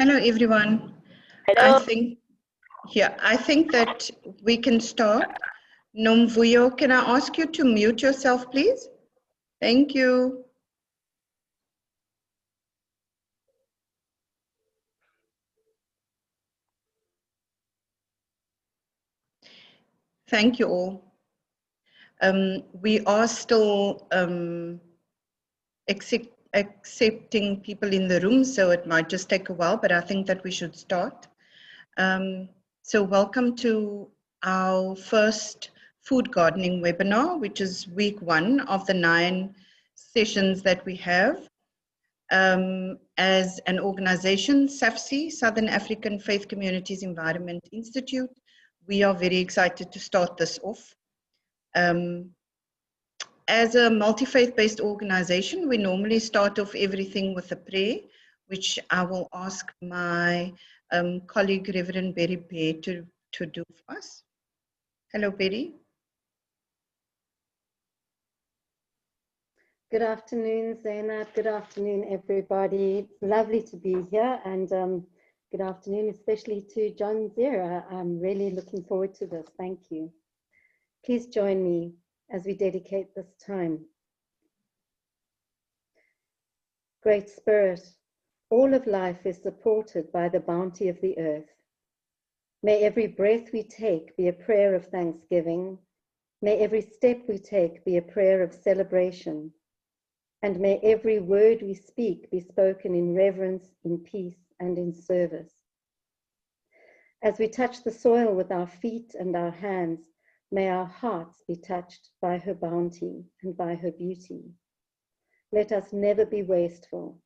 Hello, everyone. Hello. I think that we can start. Nomvuyo, can I ask you to mute yourself, please? Thank you. Thank you all. We are still accepting people in the room, so it might just take a while, but I think that we should start. So welcome to our first food gardening webinar, which is week 1 of the 9 sessions that we have. As an organization, SAFCEI, Southern African Faith Communities Environment Institute, we are very excited to start this off. As a multi-faith-based organization, we normally start off everything with a prayer, which I will ask my colleague, Reverend Berry Bear, to do for us. Hello, Berry. Good afternoon, Zainab. Good afternoon, everybody. It's lovely to be here, and good afternoon, especially to John Nzira. I'm really looking forward to this. Thank you. Please join me as we dedicate this time. Great Spirit, all of life is supported by the bounty of the earth. May every breath we take be a prayer of thanksgiving. May every step we take be a prayer of celebration. And may every word we speak be spoken in reverence, in peace, and in service. As we touch the soil with our feet and our hands, may our hearts be touched by her bounty and by her beauty. Let us never be wasteful,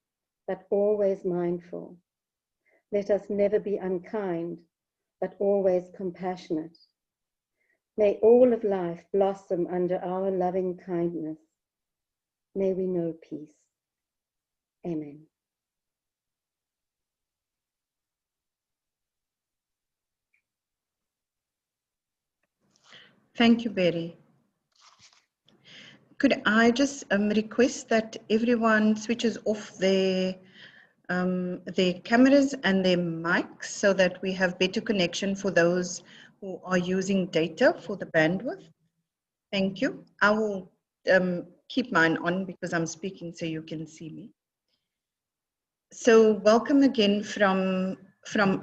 but always mindful. Let us never be unkind, but always compassionate. May all of life blossom under our loving kindness. May we know peace. Amen. Thank you, Berry. Could I just request that everyone switches off their cameras and their mics so that we have better connection for those who are using data for the bandwidth? Thank you. I will keep mine on because I'm speaking so you can see me. So welcome again from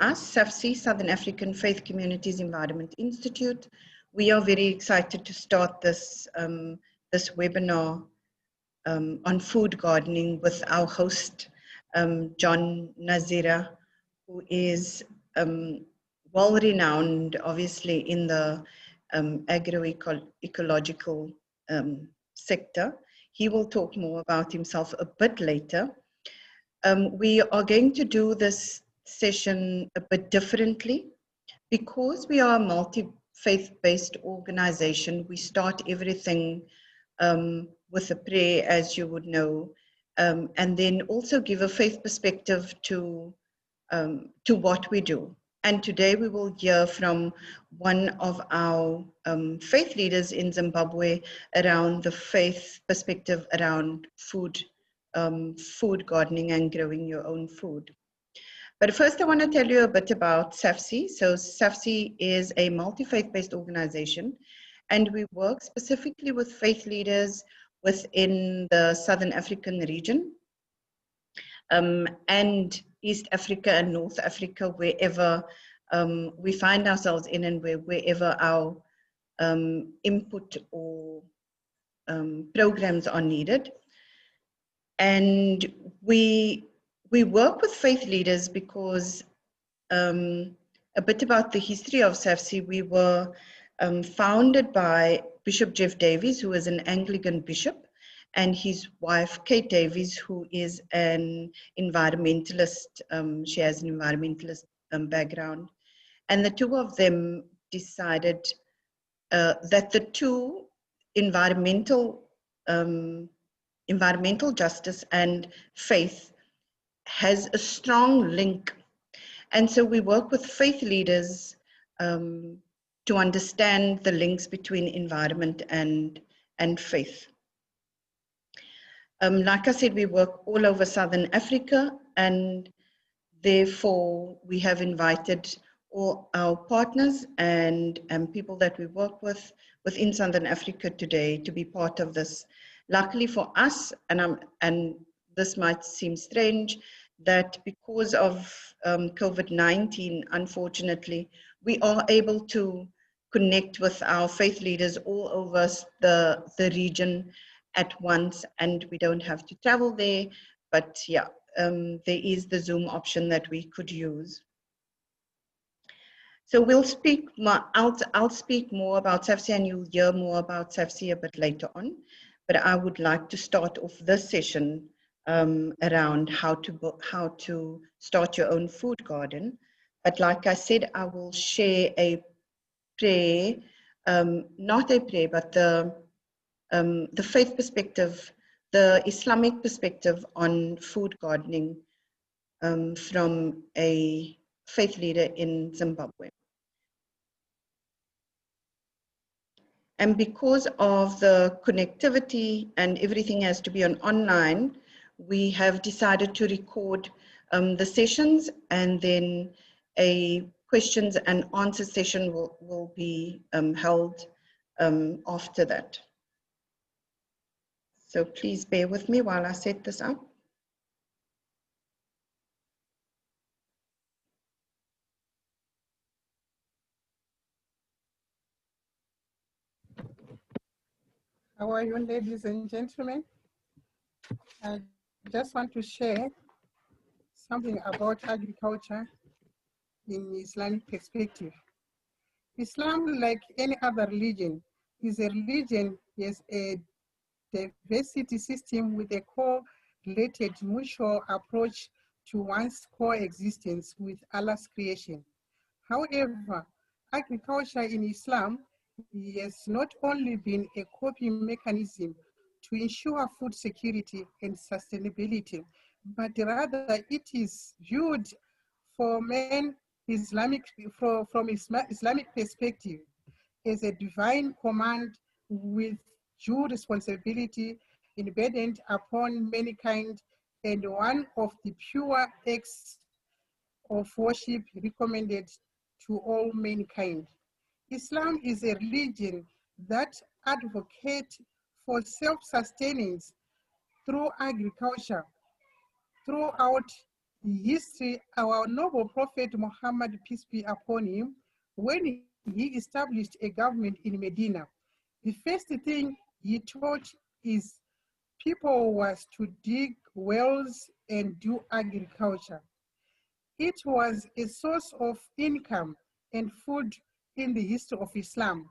us, SAFCEI, Southern African Faith Communities Environment Institute. We are very excited to start this, this webinar on food gardening with our host, John Nzira, who is well-renowned, obviously, in the agroecological sector. He will talk more about himself a bit later. We are going to do this session a bit differently. Because we are a multi-faith-based organization, we start everything with a prayer, as you would know, and then also give a faith perspective to what we do. And today we will hear from one of our faith leaders in Zimbabwe around the faith perspective around food, food gardening and growing your own food. But first I want to tell you a bit about SAFCEI. So SAFCEI is a multi-faith-based organization, and we work specifically with faith leaders within the Southern African region and East Africa and North Africa, wherever we find ourselves in and wherever our input or programs are needed. And we work with faith leaders because a bit about the history of SAFCEI. We were founded by Bishop Jeff Davies, who is an Anglican bishop, and his wife, Kate Davies, who is an environmentalist. She has an environmentalist background. And the two of them decided that the two, environmental justice and faith, has a strong link. And so we work with faith leaders to understand the links between environment and faith. Like I said, we work all over Southern Africa, and Therefore, we have invited all our partners and people that we work with within Southern Africa today to be part of this. Luckily for us, and this might seem strange, that because of COVID-19, unfortunately, we are able to connect with our faith leaders all over the region at once, and we don't have to travel there. But yeah, there is the Zoom option that we could use. So we'll speak more, I'll speak more about SAFCEI, and you'll hear more about SAFCEI a bit later on. But I would like to start off this session around how to start your own food garden. But like I said, I will share a prayer, not a prayer, but the faith perspective, the Islamic perspective on food gardening from a faith leader in Zimbabwe. And because of the connectivity and everything has to be on online, we have decided to record the sessions, and then a questions and answer session will be held after that. So please bear with me while I set this up. How are you, ladies and gentlemen? I just want to share something about agriculture in Islamic perspective. Islam, like any other religion, is a religion, is a diversity system with a correlated mutual approach to one's coexistence with Allah's creation. However, agriculture in Islam has not only been a coping mechanism to ensure food security and sustainability, but rather it is viewed from Islamic perspective as a divine command with due responsibility embedded upon mankind, and one of the pure acts of worship recommended to all mankind. Islam is a religion that advocates for self-sustenance through agriculture. Throughout history, our noble prophet Muhammad, peace be upon him, when he established a government in Medina, the first thing he taught his people was to dig wells and do agriculture. It was a source of income and food in the history of Islam.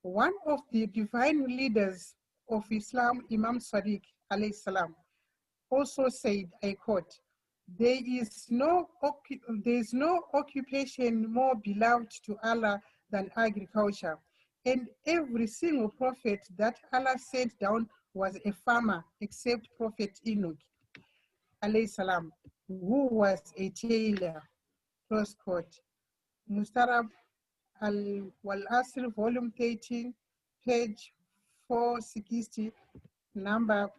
One of the divine leaders of Islam, Imam Sadiq alayhi salam, also said, I quote, there is no occupation more beloved to Allah than agriculture. And every single prophet that Allah sent down was a farmer, except Prophet Enoch, alayhi salam, who was a tailor, close quote. Mustarab al-Asr, volume 13, page 460, number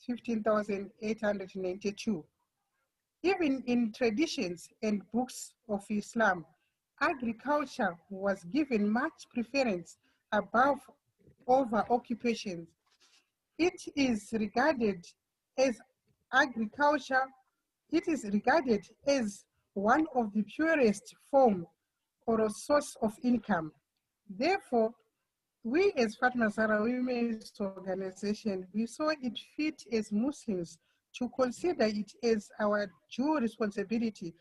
15,892. Even in traditions and books of Islam, agriculture was given much preference over occupations. It is regarded as one of the purest form or a source of income. Therefore, we as Fatma Zara Women's Organization, we saw it fit as Muslims to consider it as our due responsibility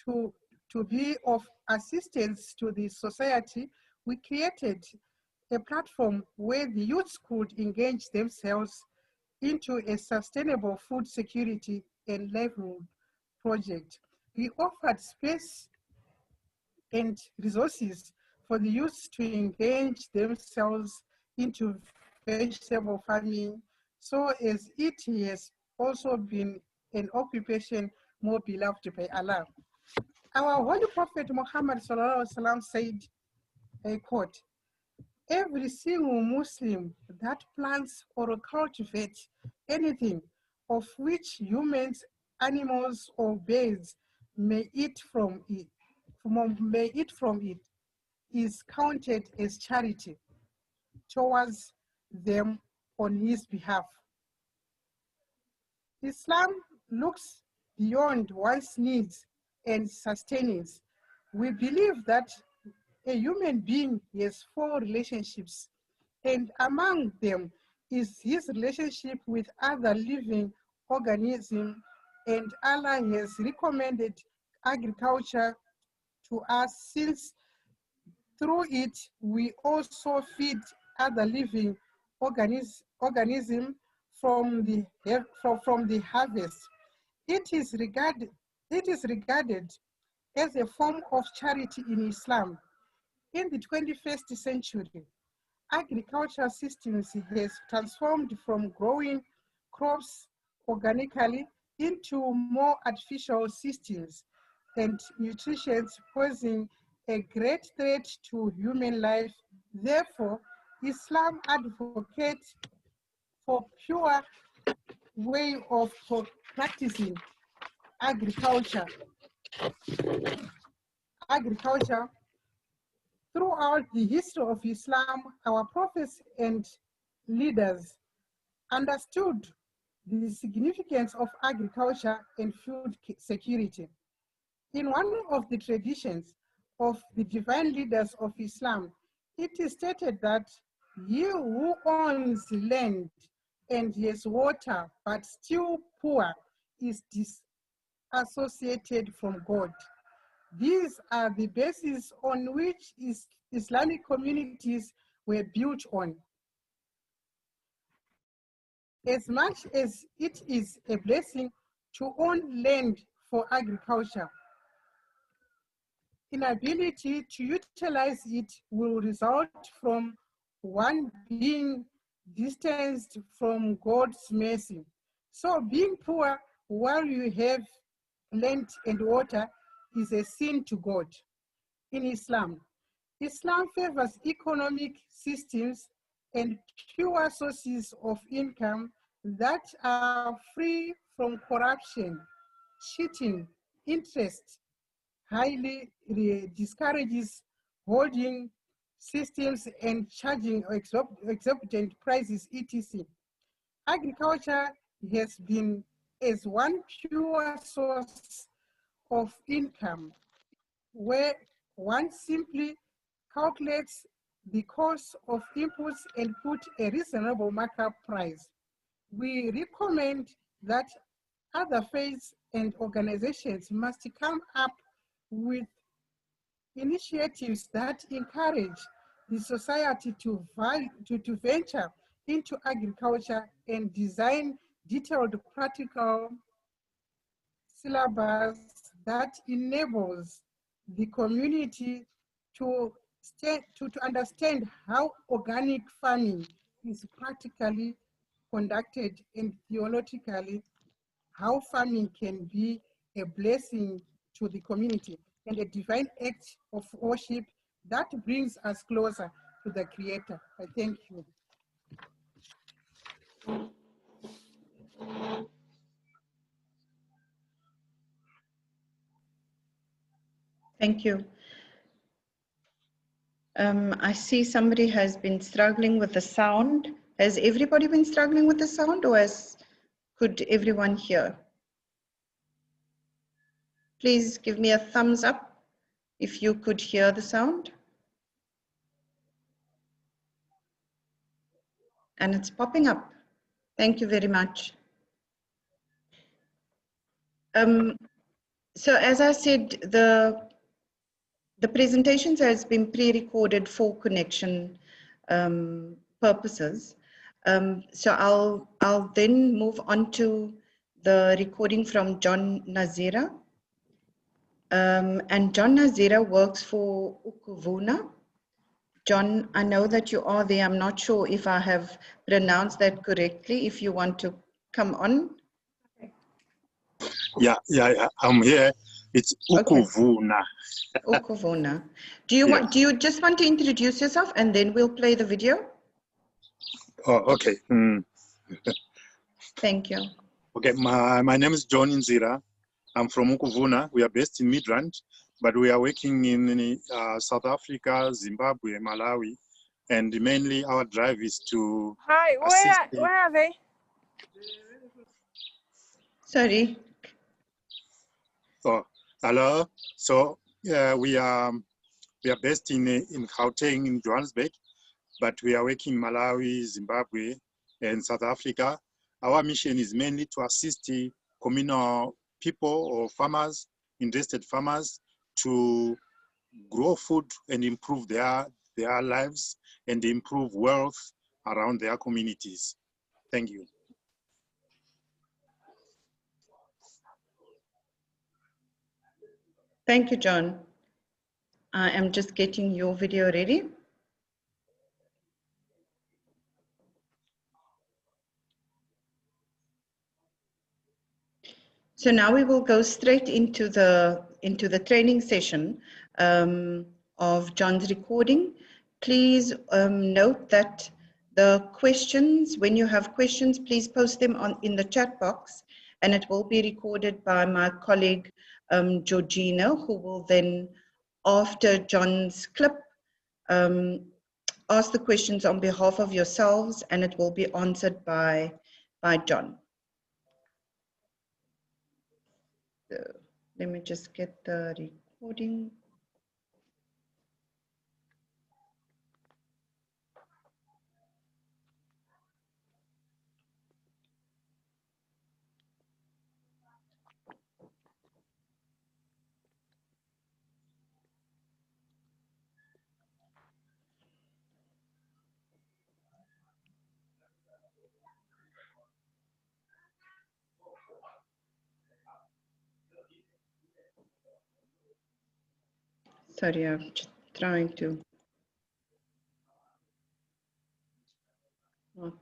to be of assistance to the society. We created a platform where the youths could engage themselves into a sustainable food security and livelihood project. We offered space and resources for the youth to engage themselves into vegetable farming, so as it has also been an occupation more beloved by Allah. Our Holy Prophet Muhammad said, I quote, every single Muslim that plants or cultivates anything of which humans, animals, or birds may eat from it, is counted as charity towards them on his behalf. Islam looks beyond one's needs and sustenance. We believe that a human being has 4 relationships, and among them is his relationship with other living organisms, and Allah has recommended agriculture to us, since through it we also feed other living organisms from the harvest. It is regarded as a form of charity in Islam. In the 21st century, agricultural systems has transformed from growing crops organically into more artificial systems and nutrition, posing a great threat to human life. Therefore, Islam advocates for pure way of practicing agriculture. Throughout the history of Islam, our prophets and leaders understood the significance of agriculture and food security. In one of the traditions of the divine leaders of Islam, it is stated that he who owns land and has water but still poor is disassociated from God. These are the basis on which Islamic communities were built on. As much as it is a blessing to own land for agriculture, inability to utilize it will result from one being distanced from God's mercy. So being poor while you have land and water is a sin to God. In Islam, Islam favors economic systems and pure sources of income that are free from corruption, cheating, interest, highly discourages holding systems and charging exorbitant prices, etc. Agriculture has been as one pure source of income, where one simply calculates the cost of inputs and put a reasonable markup price. We recommend that other faiths and organizations must come up with initiatives that encourage the society to venture into agriculture and design detailed practical syllabus that enables the community to understand how organic farming is practically conducted, and theologically how farming can be a blessing to the community and a divine act of worship that brings us closer to the Creator. I thank you. Thank you. I see somebody has been struggling with the sound. Has everybody been struggling with the sound, or could everyone hear? Please give me a thumbs up if you could hear the sound. And it's popping up. Thank you very much. So as I said, the presentations has been pre-recorded for connection purposes. So I'll then move on to the recording from John Nzira. And John Nzira works for UKUVUNA. John, I know that you are there. I'm not sure if I have pronounced that correctly. If you want to come on. Yeah, I'm here. It's UKUVUNA. Okay. UKUVUNA. Do you just want to introduce yourself and then we'll play the video? Oh, okay. Thank you. Okay, my name is John Nzira. I'm from UKUVUNA. We are based in Midrand, but we are working in South Africa, Zimbabwe, Malawi, and mainly our drive is to assist. Where are they? Sorry. Oh, hello. So we are based in Gauteng, in Johannesburg, but we are working in Malawi, Zimbabwe, and South Africa. Our mission is mainly to assist the communal people or farmers, interested farmers, to grow food and improve their lives and improve wealth around their communities. Thank you. Thank you, John. I am just getting your video ready. So now we will go straight into the training session of John's recording. Please note that the questions, when you have questions, please post them in the chat box, and it will be recorded by my colleague Georgina, who will then, after John's clip, ask the questions on behalf of yourselves, and it will be answered by John. So let me just get the recording. Sorry, I'm just trying to not.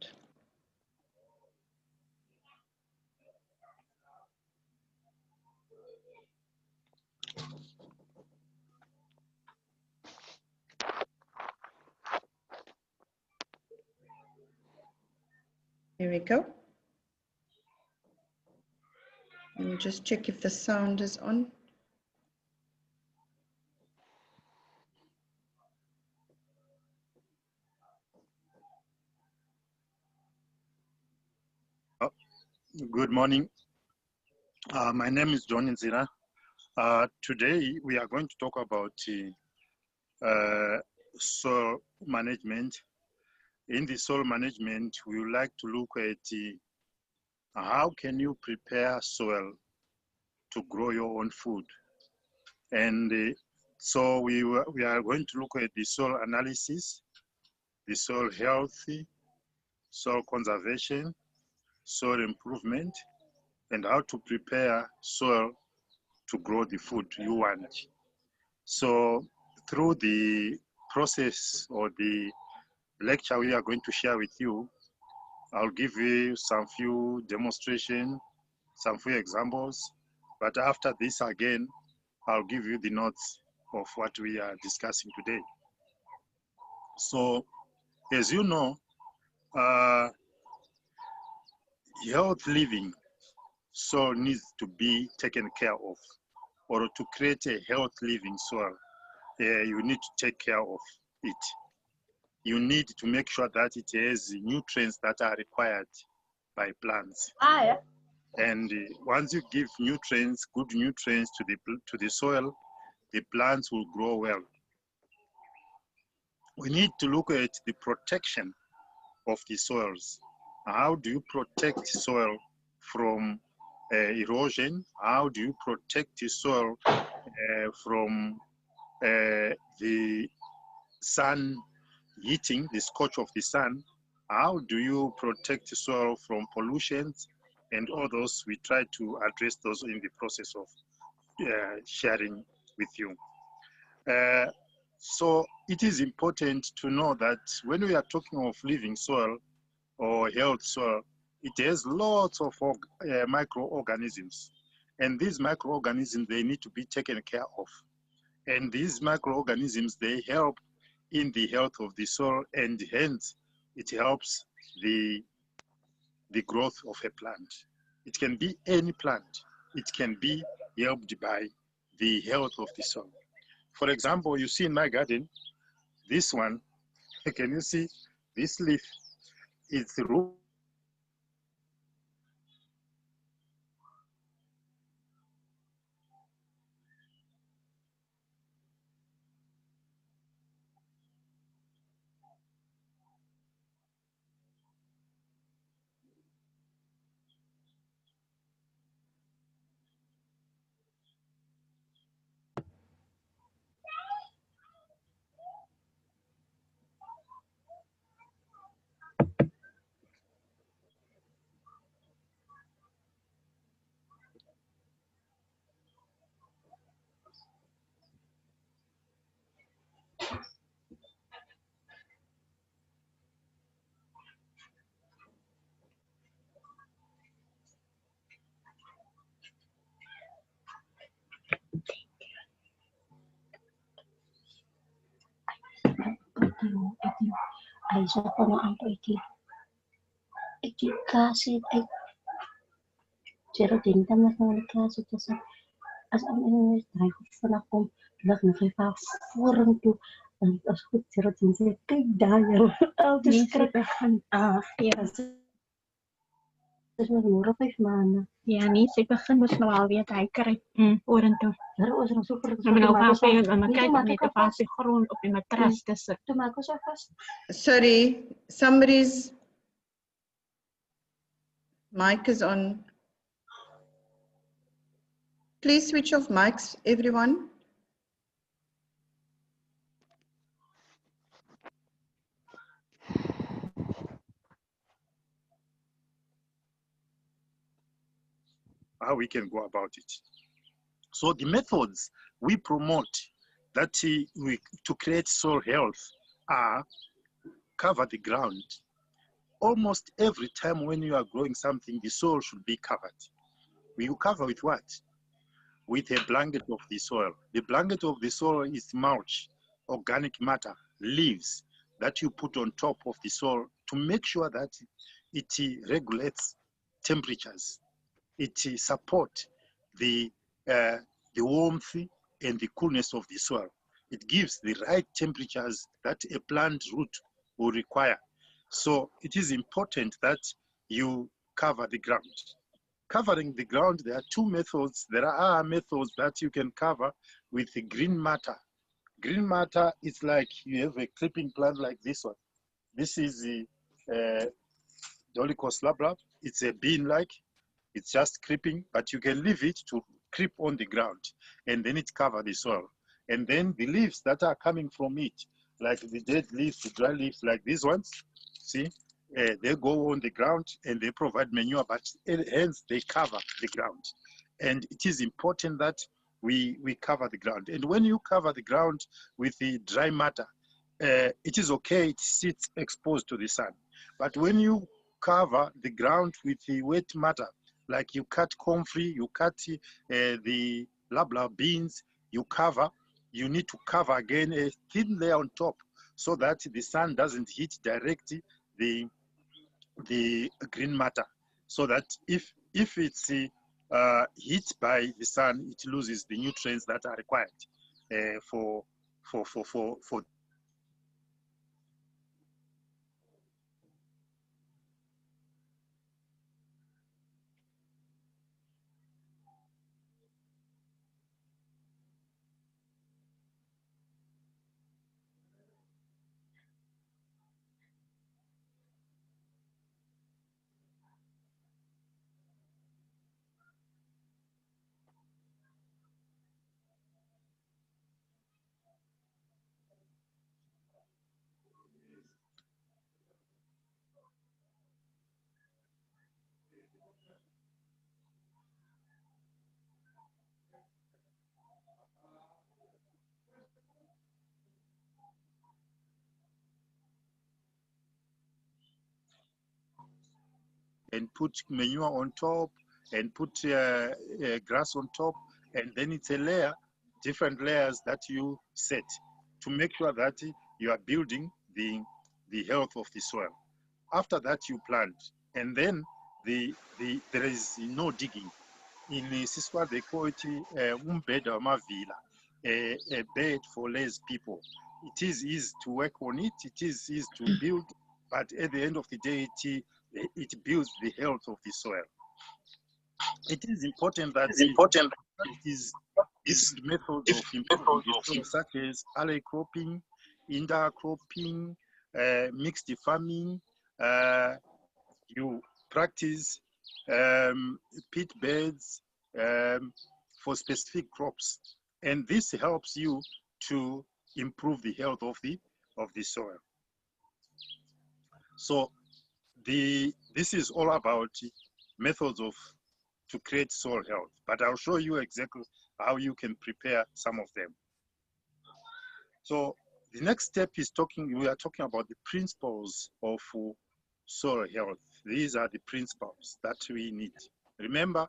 Here we go. Let me just check if the sound is on. Good morning. My name is John Nzira. Today we are going to talk about soil management. In the soil management, we would like to look at how can you prepare soil to grow your own food. And so we are going to look at the soil analysis, the soil health, soil conservation, soil improvement, and how to prepare soil to grow the food you want. So through the process or the lecture we are going to share with you, I'll give you some few demonstrations, some few examples, but after this again, I'll give you the notes of what we are discussing today. So as you know, health living soil needs to be taken care of, or to create a health living soil, you need to take care of it. You need to make sure that it has nutrients that are required by plants. And once you give nutrients, good nutrients to the soil, the plants will grow well. We need to look at the protection of the soils. How do you protect soil from erosion? How do you protect the soil from the sun heating, the scorch of the sun? How do you protect the soil from pollutions? And all those, we try to address those in the process of sharing with you. So it is important to know that when we are talking of living soil or health soil, it has lots of microorganisms. And these microorganisms, they need to be taken care of. And these microorganisms, they help in the health of the soil, and hence it helps the growth of a plant. It can be any plant. It can be helped by the health of the soil. For example, you see in my garden, this one, can you see this leaf? It's root. Ay sa kono ang iti kasi ay jero tinta mas ng kasi sa as ang ini try ko sana kung lag na kaya furang to ang asut jero tinta kay dayar au description yes mura pa mana يعني سيبخن بس نوالية تايكري ورنتو jero usang super من الفاسي المكاي بني تفاسي خرون أو بمتراس تسر tumako sa fast Sorry, somebody's mic is on. Please switch off mics, everyone. How we can go about it. So the methods we promote that to create soil health are cover the ground. Almost every time when you are growing something, the soil should be covered. You cover with what? With a blanket of the soil. The blanket of the soil is mulch, organic matter, leaves that you put on top of the soil to make sure that it regulates temperatures. It supports the warmth and the coolness of the soil. It gives the right temperatures that a plant root will require. So it is important that you cover the ground. Covering the ground, there are two methods. There are methods that you can cover with the green matter. Green matter is like you have a clipping plant like this one. This is the Dolichos labra. It's a bean-like. It's just creeping, but you can leave it to creep on the ground, and then it covers the soil. And then the leaves that are coming from it, like the dead leaves, the dry leaves, like these ones, see, they go on the ground and they provide manure, but hence they cover the ground. And it is important that we cover the ground. And when you cover the ground with the dry matter, it is okay, it sits exposed to the sun. But when you cover the ground with the wet matter, like you cut comfrey, you cut the labla beans, you need to cover again a thin layer on top so that the sun doesn't hit directly the green matter. So that if it's hit by the sun, it loses the nutrients that are required for and put manure on top and put grass on top, and then it's a layer, different layers that you set to make sure that you are building the health of the soil. After that, you plant, and then there is no digging. in Siswa they call it umbeda mavila, a bed for less people. It is easy to work on it. It is easy to build, but at the end of the day, it builds the health of the soil. It is important that these methods of improving the soil, such as alley cropping, intercropping, mixed farming, you practice pit beds for specific crops, and this helps you to improve the health of the soil. So this is all about methods to create soil health, but I'll show you exactly how you can prepare some of them. So the next step is we are talking about the principles of soil health. These are the principles that we need. Remember,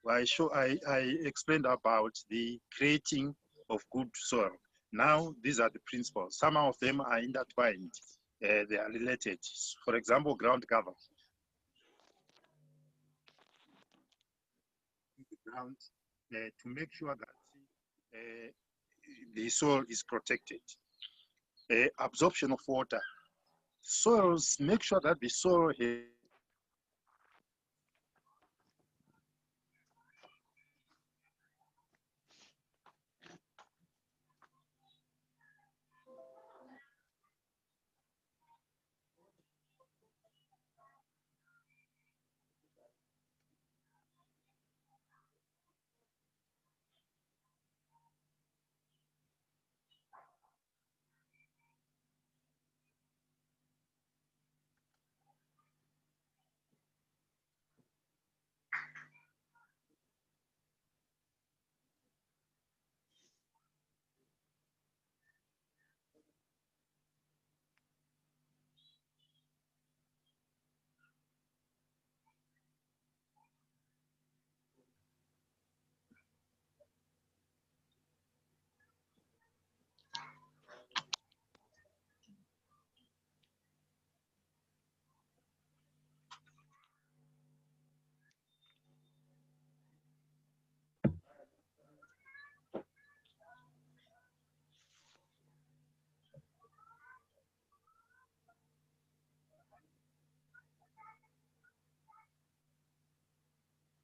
I explained about the creating of good soil. Now, these are the principles. Some of them are intertwined. They are related. For example, ground cover. The ground to make sure that the soil is protected. Absorption of water. Soils, make sure that the soil has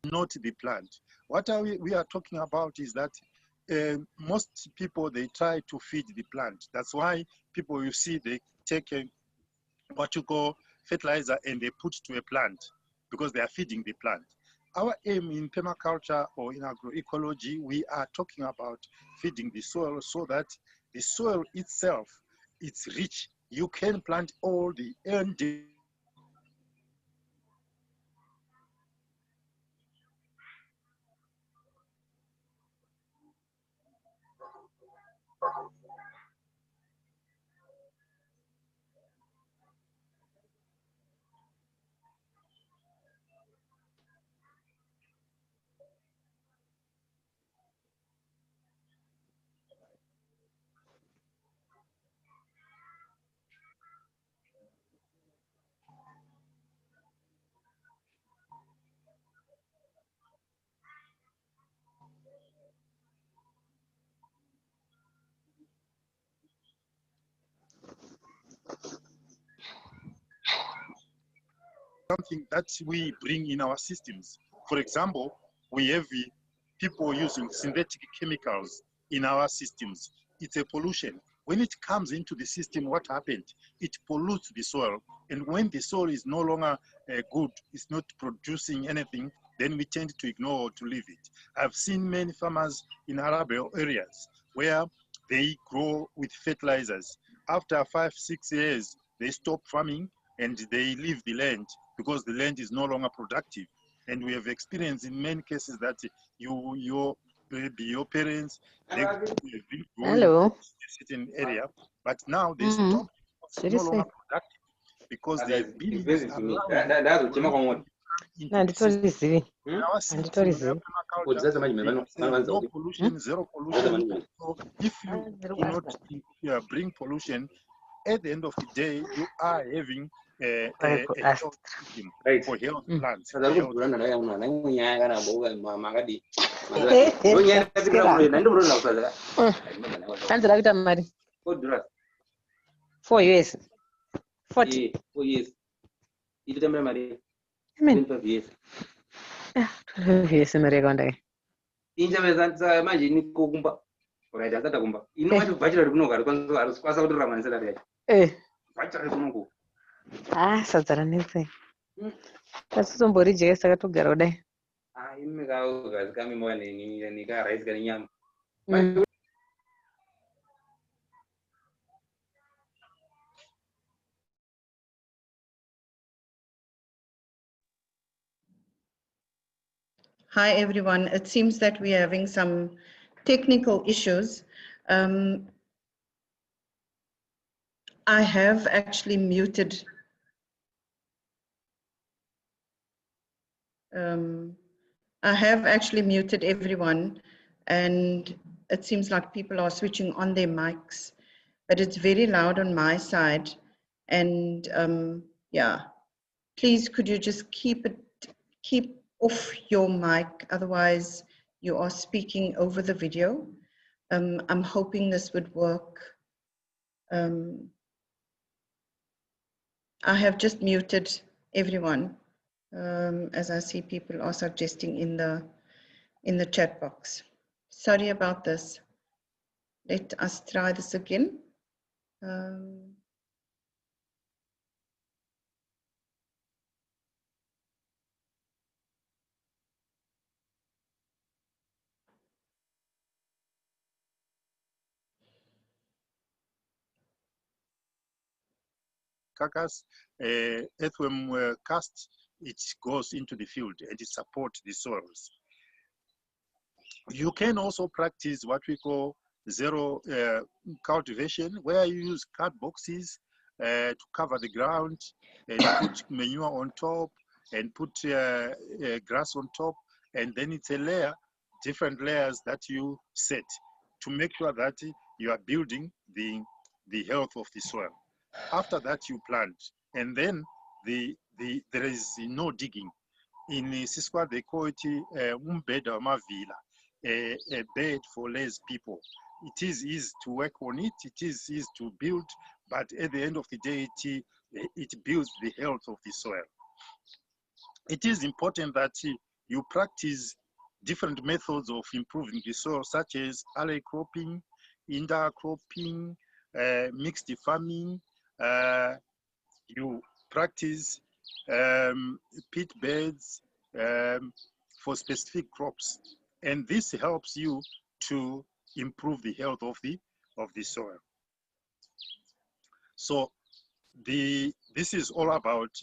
not the plant. What we are talking about is that most people, they try to feed the plant. That's why people, you see, they take what you call fertilizer and they put to a plant because they are feeding the plant. Our aim in permaculture or in agroecology, we are talking about feeding the soil so that the soil itself, it's rich. You can plant all the end. Something that we bring in our systems. For example, we have people using synthetic chemicals in our systems. It's a pollution. When it comes into the system, what happened? It pollutes the soil. And when the soil is no longer good, it's not producing anything, then we tend to ignore or to leave it. I've seen many farmers in arable areas where they grow with fertilizers. After 5-6 years, they stop farming and they leave the land because the land is no longer productive. And we have experienced in many cases that your parents, they've been growing in a certain area, but now they stop because it's no longer productive because they've been allowing into the system. In our system, no pollution, zero pollution. So if you do not bring pollution, at the end of the day, you are having a health system Right. for health plants. Ada health- bulan na yang mana yang punya kan abu kan mama di. Eh, Punya tapi kira. kamu nanti belum lakukan lah. Kan sudah kita mari. Oh duras. 4 years. 40. Oh yes. Itu tempat mari. Amen. 5 years. Ah, 12 years mari konda. Inja bezan sa maji ni ko kumpa. Ora da ta kumpa. Inu maju bachelor kuno kan harus kuasa udah raman sa dari. Eh, Bachelor kuno ko. ah, saudara nih sih. Kasu tumbori je saga tu garo deh. Ah, ini kau guys kami mau ni ka rice kan nyam. Hi, everyone. It seems that we're having some technical issues. I have actually muted. I have actually muted everyone, and it seems like people are switching on their mics, but it's very loud on my side. And yeah, please could you just keep off your mic, otherwise you are speaking over the video. I'm hoping this would work. I have just muted everyone, as I see people are suggesting in the chat box. Sorry about this. Let us try this again. Carcass, earthworm cast, it goes into the field and it supports the soils. You can also practice what we call zero cultivation, where you use card boxes to cover the ground and put manure on top and put grass on top, and then it's a layer, different layers that you set to make sure that you are building the health of the soil. After that, you plant, and then there is no digging. In Sisqua, they call it umbeda mavila, a bed for less people. It is easy to work on it. It is easy to build, but at the end of the day, it builds the health of the soil. It is important that you practice different methods of improving the soil, such as alley cropping, intercropping, mixed farming. You practice pit beds for specific crops, and this helps you to improve the health of the soil. So this is all about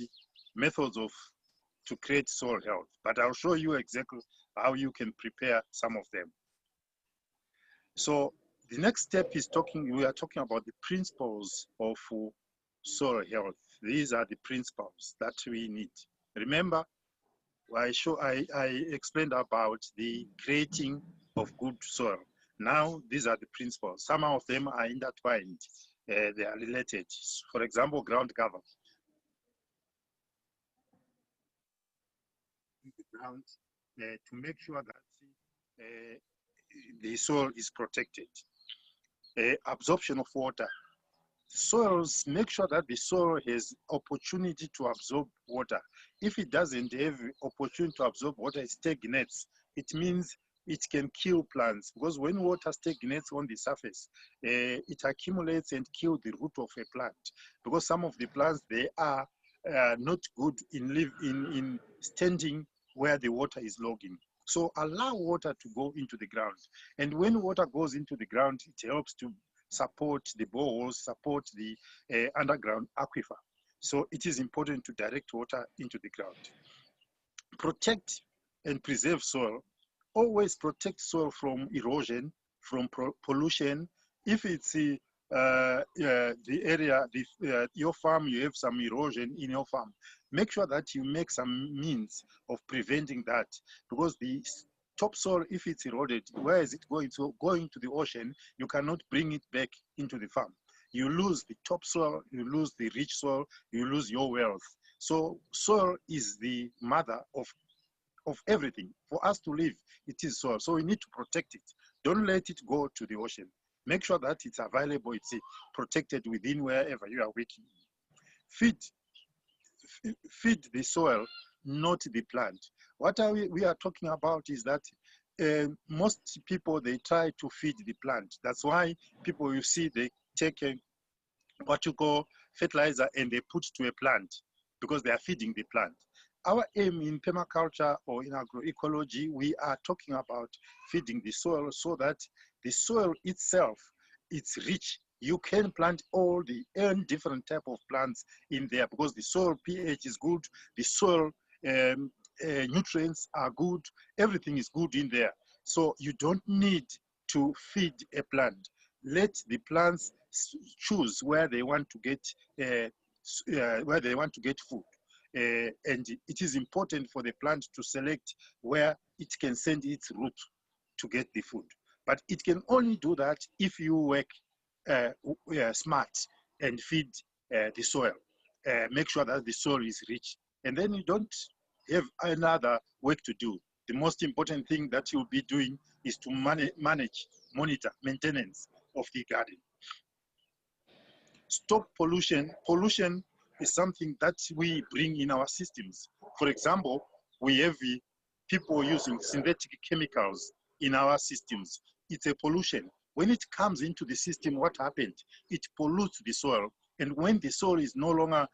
methods to create soil health, but I'll show you exactly how you can prepare some of them. So the next step is we are talking about the principles of soil health. These are the principles that we need. Remember, I explained about the creating of good soil. Now, these are the principles. Some of them are intertwined. They are related. For example, ground cover. Ground to make sure that the soil is protected. Absorption of water. Soils, make sure that the soil has opportunity to absorb water. If it doesn't have opportunity to absorb water, it stagnates. It means it can kill plants, because when water stagnates on the surface, it accumulates and kills the root of a plant. Because some of the plants, they are not good in standing where the water is logging. So allow water to go into the ground. And when water goes into the ground, it helps to support the boreholes, support the underground aquifer. So it is important to direct water into the ground. Protect and preserve soil. Always protect soil from erosion, from pollution. If it's the area, your farm, you have some erosion in your farm, make sure that you make some means of preventing that, because the topsoil, if it's eroded, where is it going to? Going to the ocean, you cannot bring it back into the farm. you lose the topsoil, you lose the rich soil, you lose your wealth. So soil is the mother of everything. For us to live, it is soil. So we need to protect it. Don't let it go to the ocean. Make sure that it's available, it's protected within wherever you are working. Feed the soil, not the plant. What we are talking about is that most people, they try to feed the plant. That's why people, you see, they take what you call fertilizer and they put to a plant because they are feeding the plant. Our aim in permaculture or in agroecology, we are talking about feeding the soil so that the soil itself, it's rich. You can plant all the different type of plants in there because the soil pH is good, the soil nutrients are good, everything is good in there. So you don't need to feed a plant. Let the plants choose where they want to get food. And it is important for the plant to select where it can send its root to get the food. But it can only do that if you work smart and feed the soil. Make sure that the soil is rich. And then you don't have another work to do. The most important thing that you'll be doing is to manage, monitor, maintenance of the garden. Stop pollution. Pollution is something that we bring in our systems. For example, we have people using synthetic chemicals in our systems. It's a pollution. When it comes into the system, what happened? It pollutes the soil. And when the soil is no longer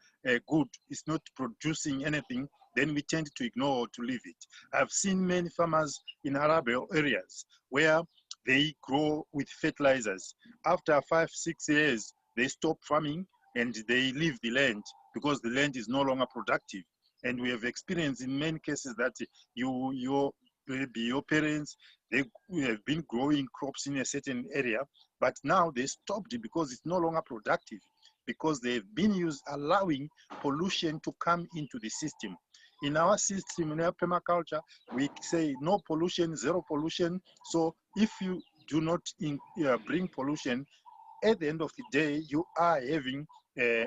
good, it's not producing anything, then we tend to ignore or to leave it. I've seen many farmers in arable areas where they grow with fertilizers. After 5-6 years, they stop farming and they leave the land because the land is no longer productive. And we have experienced in many cases that your parents, they have been growing crops in a certain area, but now they stopped it because it's no longer productive, because they've been allowing pollution to come into the system. In our system, in our permaculture, we say no pollution, zero pollution. So if you do not bring pollution, at the end of the day, you are having a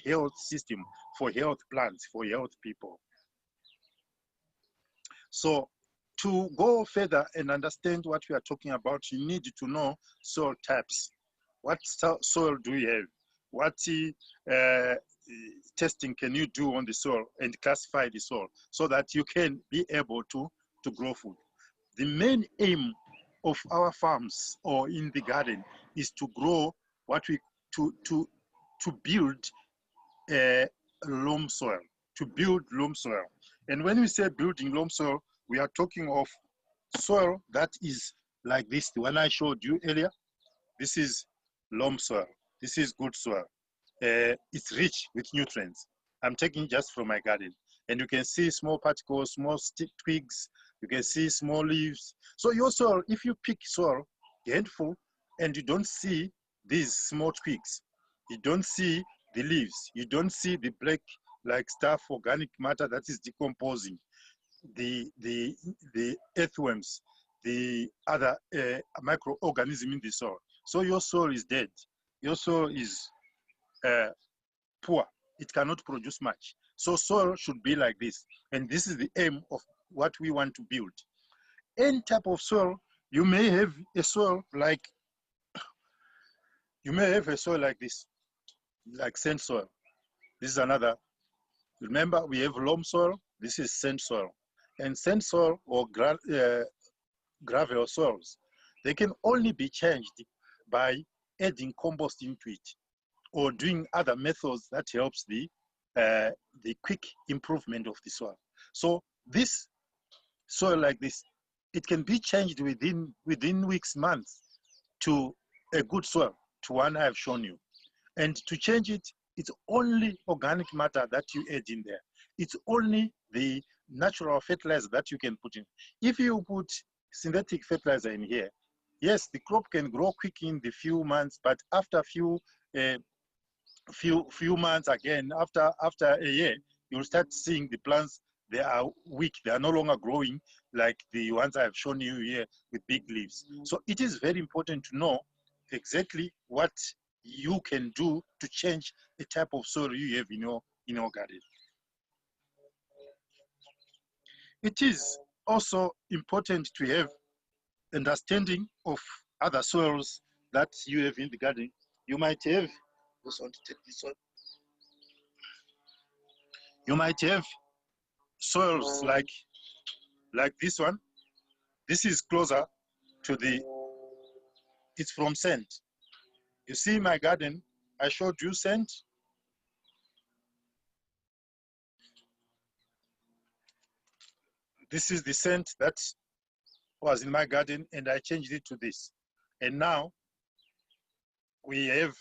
health system for health plants, for health people. So to go further and understand what we are talking about, you need to know soil types. What soil do we have? What testing can you do on the soil and classify the soil so that you can be able to grow food? The main aim of our farms or in the garden is to grow to build loam soil, to build loam soil. And when we say building loam soil, we are talking of soil that is like this, the one I showed you earlier. This is loam soil. This is good soil. It's rich with nutrients. I'm taking just from my garden. And you can see small particles, small twigs. You can see small leaves. So your soil, if you pick soil, handful, and you don't see these small twigs, you don't see the leaves, you don't see the black like stuff, organic matter that is decomposing, the earthworms, the other microorganism in the soil. So your soil is dead. Your soil is poor. It cannot produce much. So soil should be like this. And this is the aim of what we want to build. Any type of soil, you may have a soil like, this, like sand soil. This is another. Remember, we have loam soil. This is sand soil. And sand soil or gravel soils, they can only be changed by adding compost into it or doing other methods that helps the quick improvement of the soil. So this soil like this, it can be changed within weeks, months to a good soil, to one I have shown you. And to change it, it's only organic matter that you add in there. It's only the natural fertilizer that you can put in. If you put synthetic fertilizer in here, yes, the crop can grow quick in the few months, but after few months again, after a year, you'll start seeing the plants, they are weak. They are no longer growing like the ones I have shown you here with big leaves. So it is very important to know exactly what you can do to change the type of soil you have in your garden. It is also important to have understanding of other soils that you have in the garden. You might have, just want to take this one. You might have soils like this one. This is closer to it's from sand. You see my garden, I showed you sand. This is the scent that was in my garden, and I changed it to this. And now we have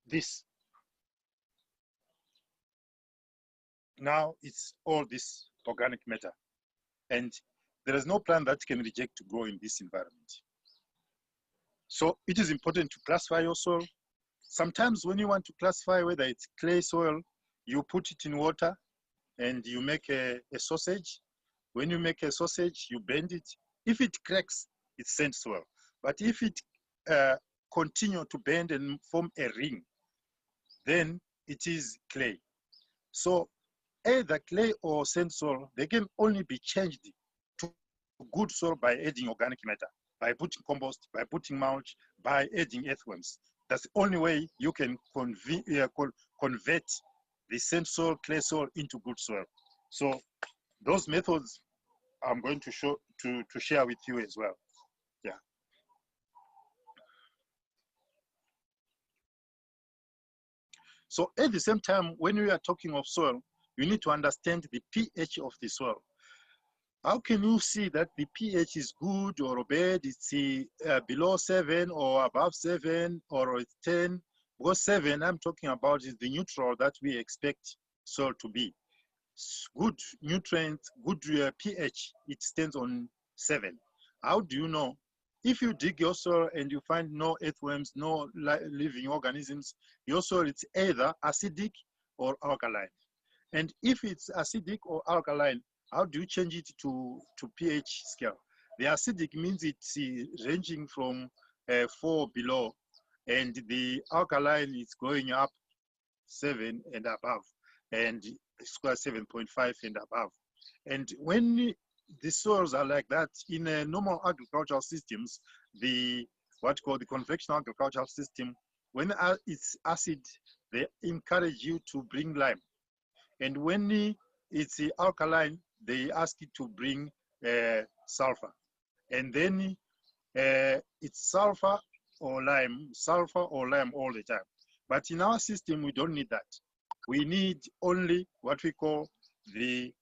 this. Now it's all this organic matter. And there is no plant that can reject to grow in this environment. So it is important to classify your soil. Sometimes when you want to classify whether it's clay soil, you put it in water and you make a sausage. When you make a sausage, you bend it. If it cracks, it's sand soil. But if it continue to bend and form a ring, then it is clay. So either clay or sand soil, they can only be changed to good soil by adding organic matter, by putting compost, by putting mulch, by adding earthworms. That's the only way you can convert the sand soil, clay soil into good soil. So those methods I'm going to share with you as well. Yeah. So at the same time, when we are talking of soil, you need to understand the pH of the soil. How can you see that the pH is good or bad? It's below 7 or above 7 or it's 10? Because 7, I'm talking about, is the neutral that we expect soil to be. Good nutrients, good pH, it stands on 7. How do you know? If you dig your soil and you find no earthworms, no living organisms, your soil is either acidic or alkaline. And if it's acidic or alkaline, how do you change it to pH scale? The acidic means it's ranging from 4 below, and the alkaline is going up 7 and above, and square 7.5 and above. And when the soils are like that, in a normal agricultural systems, what called the conventional agricultural system, when it's acid, they encourage you to bring lime. And when it's alkaline, they ask you to bring sulfur. And then it's sulfur or lime all the time. But in our system, we don't need that. We need only what we call the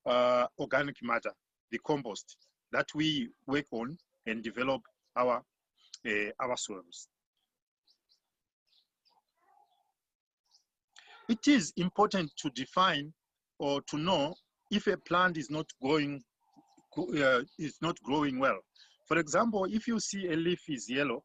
organic matter, the compost, that we work on and develop our soils. It is important to define or to know if a plant is not growing well. For example, if you see a leaf is yellow,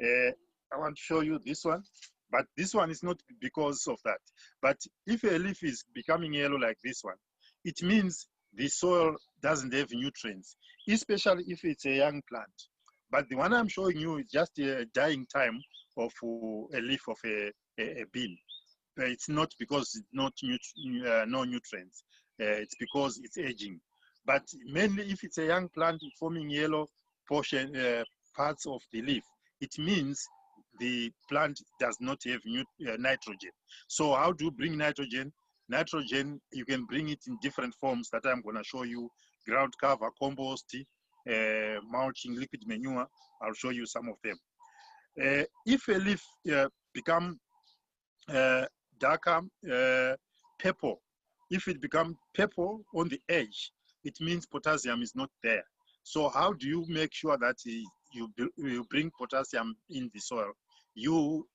I want to show you this one, but this one is not because of that. But if a leaf is becoming yellow like this one, it means the soil doesn't have nutrients, especially if it's a young plant. But the one I'm showing you is just a dying time of a leaf of a bean. It's not because it's not no nutrients. It's because it's aging. But mainly if it's a young plant forming yellow parts of the leaf, it means the plant does not have nitrogen. So how do you bring nitrogen? Nitrogen, you can bring it in different forms that I'm going to show you: ground cover, compost, mulching, liquid manure. I'll show you some of them. If a leaf become darker purple, if it becomes purple on the edge, it means potassium is not there. So how do you make sure that you bring potassium in the soil? You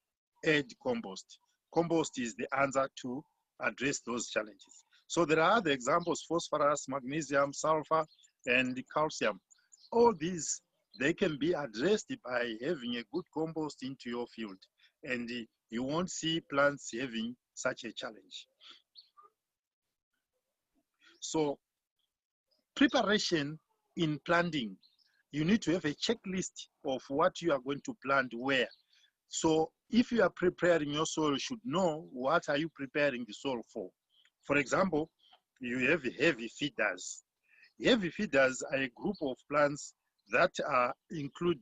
add compost. Compost is the answer to address those challenges. So there are other examples: phosphorus, magnesium, sulfur, and calcium. All these, they can be addressed by having a good compost into your field, and you won't see plants having such a challenge. So preparation in planting, you need to have a checklist of what you are going to plant where. So if you are preparing your soil, you should know what are you preparing the soil for. For example, you have heavy feeders. Heavy feeders are a group of plants that they include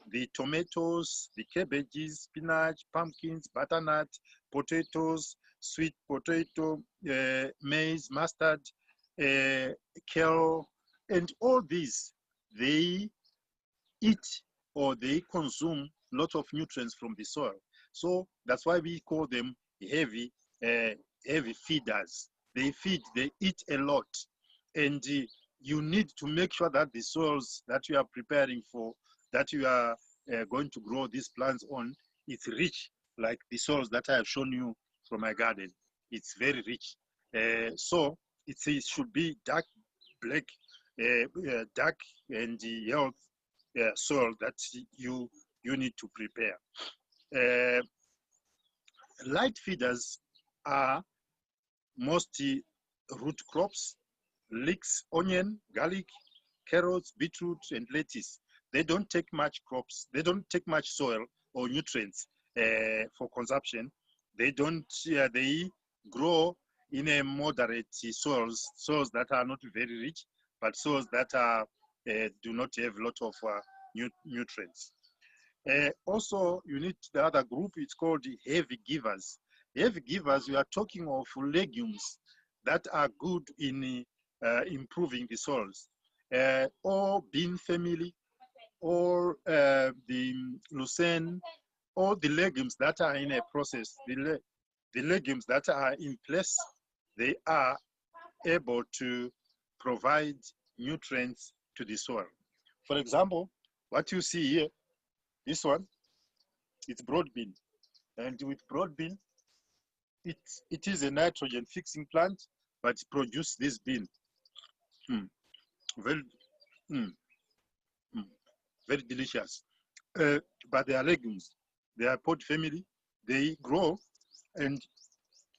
the tomatoes, the cabbages, spinach, pumpkins, butternut, potatoes, sweet potato, maize, mustard, kale, and all these, they eat or they consume a lot of nutrients from the soil. So that's why we call them heavy feeders. They feed, they eat a lot. And you need to make sure that the soils that you are preparing for, that you are going to grow these plants on, it's rich, like the soils that I have shown you from my garden. It's very rich. So it should be dark black, dark and healthy soil that you need to prepare. Light feeders are mostly root crops, leeks, onion, garlic, carrots, beetroot, and lettuce. They don't take much crops. They don't take much soil or nutrients for consumption. They don't. They grow in a moderate soils that are not very rich, but soils that are do not have a lot of nutrients. Also, you need the other group. It's called heavy givers. Heavy givers, we are talking of legumes that are good in improving the soils, or bean family, or the lucerne, or the legumes that are in a process. The legumes that are in place, they are able to provide nutrients to the soil. For example, what you see here, this one, it's broad bean. And with broad bean, it is a nitrogen fixing plant, but it produces this bean. Very, very delicious. But they are legumes. They are pod family. They grow, and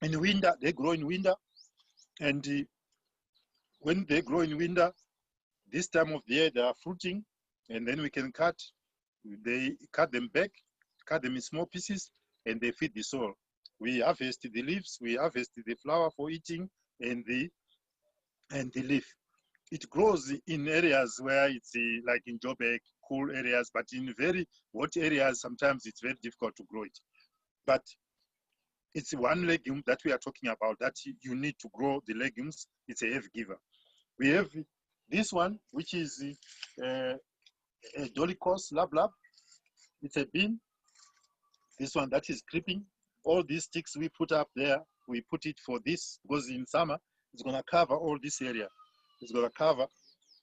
in winter, they grow in winter. And when they grow in winter, this time of the year, they are fruiting, and then we can they cut them back, cut them in small pieces, and they feed the soil. We harvest the leaves, we harvest the flower for eating, and the leaf. It grows in areas where it's like in Joburg, cool areas, but in very hot areas, sometimes it's very difficult to grow it. But it's one legume that we are talking about that you need to grow the legumes. It's a heavy giver. We have this one, which is a Dolichos lab. It's a bean. This one that is creeping. All these sticks we put up there, we put it for this, because in summer, it's gonna cover all this area. It's gonna cover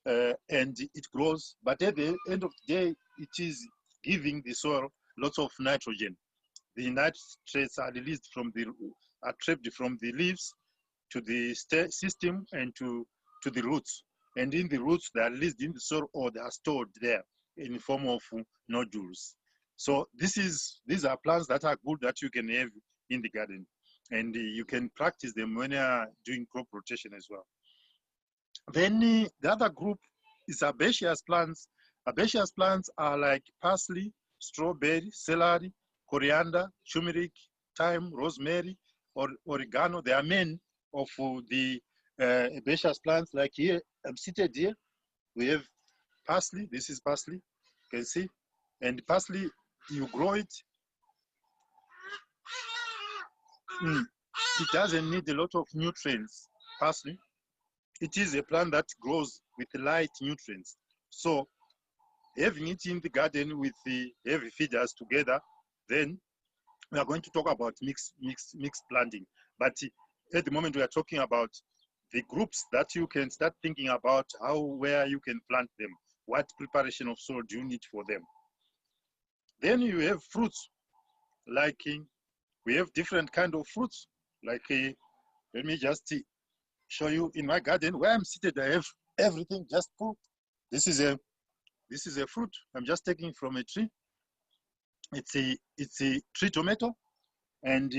and it grows. But at the end of the day, it is giving the soil lots of nitrogen. The nitrates are released are trapped from the leaves to the system and to the roots. And in the roots, they are released in the soil or they are stored there in the form of nodules. So these are plants that are good that you can have in the garden. And you can practice them when you are doing crop rotation as well. Then the other group is herbaceous plants. Herbaceous plants are like parsley, strawberry, celery, coriander, turmeric, thyme, rosemary, or oregano. They are men of the herbaceous plants. Like here, I'm seated here. We have parsley. This is parsley. You can see. And parsley, you grow it. It doesn't need a lot of nutrients, parsley. It is a plant that grows with light nutrients. So having it in the garden with the heavy feeders together, then we are going to talk about mixed planting. But at the moment we are talking about the groups that you can start thinking about where you can plant them. What preparation of soil do you need for them? Then you have fruits, like we have different kind of fruits. Like let me just show you in my garden where I'm seated. I have everything just full. This is a fruit. I'm just taking from a tree. It's a tree tomato, and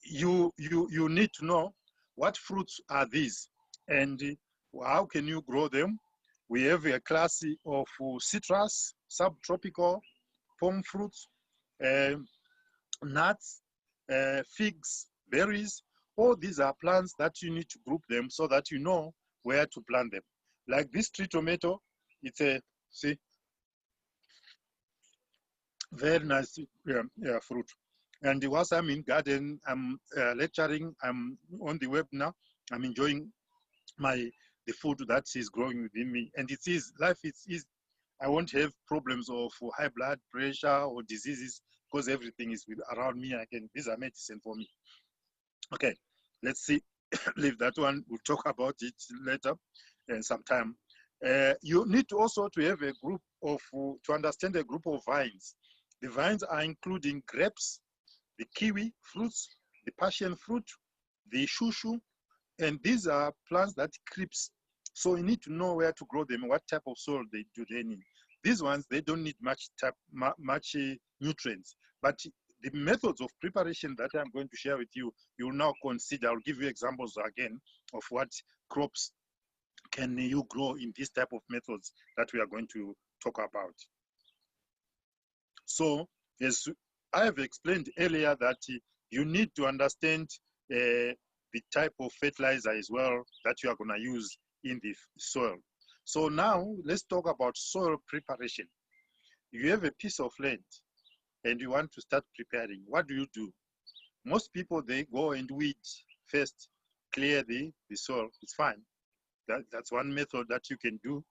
you need to know what fruits are these and how can you grow them. We have a class of citrus. subtropical, palm fruits, nuts, figs, berries. All these are plants that you need to group them so that you know where to plant them. Like this tree tomato, it's a, see, very nice fruit. And whilst I'm in garden, I'm lecturing, I'm on the web now, I'm enjoying the food that is growing within me. And it is, life is, I won't have problems of high blood pressure or diseases because everything is around me. These are medicine for me. Okay, let's see, leave that one. We'll talk about it later and sometime. You need to also to have a group of, to understand a group of vines. The vines are including grapes, the kiwi fruits, the passion fruit, the shushu, and these are plants that creeps. So you need to know where to grow them, what type of soil they need. These ones, they don't need much nutrients, but the methods of preparation that I'm going to share with you, you will now consider. I'll give you examples again of what crops can you grow in this type of methods that we are going to talk about. So, as I have explained earlier, that you need to understand the type of fertilizer as well that you are going to use in the soil. So now let's talk about soil preparation. You have a piece of land and you want to start preparing. What do? Most people, they go and weed first, clear the soil. It's fine. That's one method that you can do.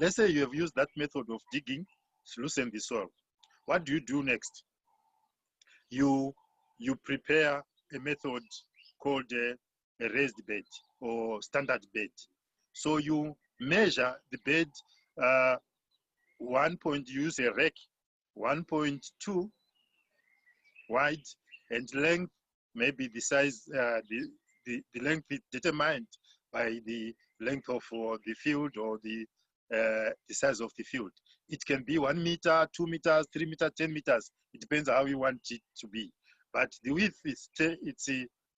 Let's say you have used that method of digging to loosen the soil. What do you do next? You prepare a method called a raised bed or standard bed. So you measure the bed, use a rake, 1.2 wide, and length, maybe the size, the length is determined by the length of the field or the size of the field. It can be 1 meter, 2 meters, 3 meters, 10 meters. It depends how you want it to be. But the width is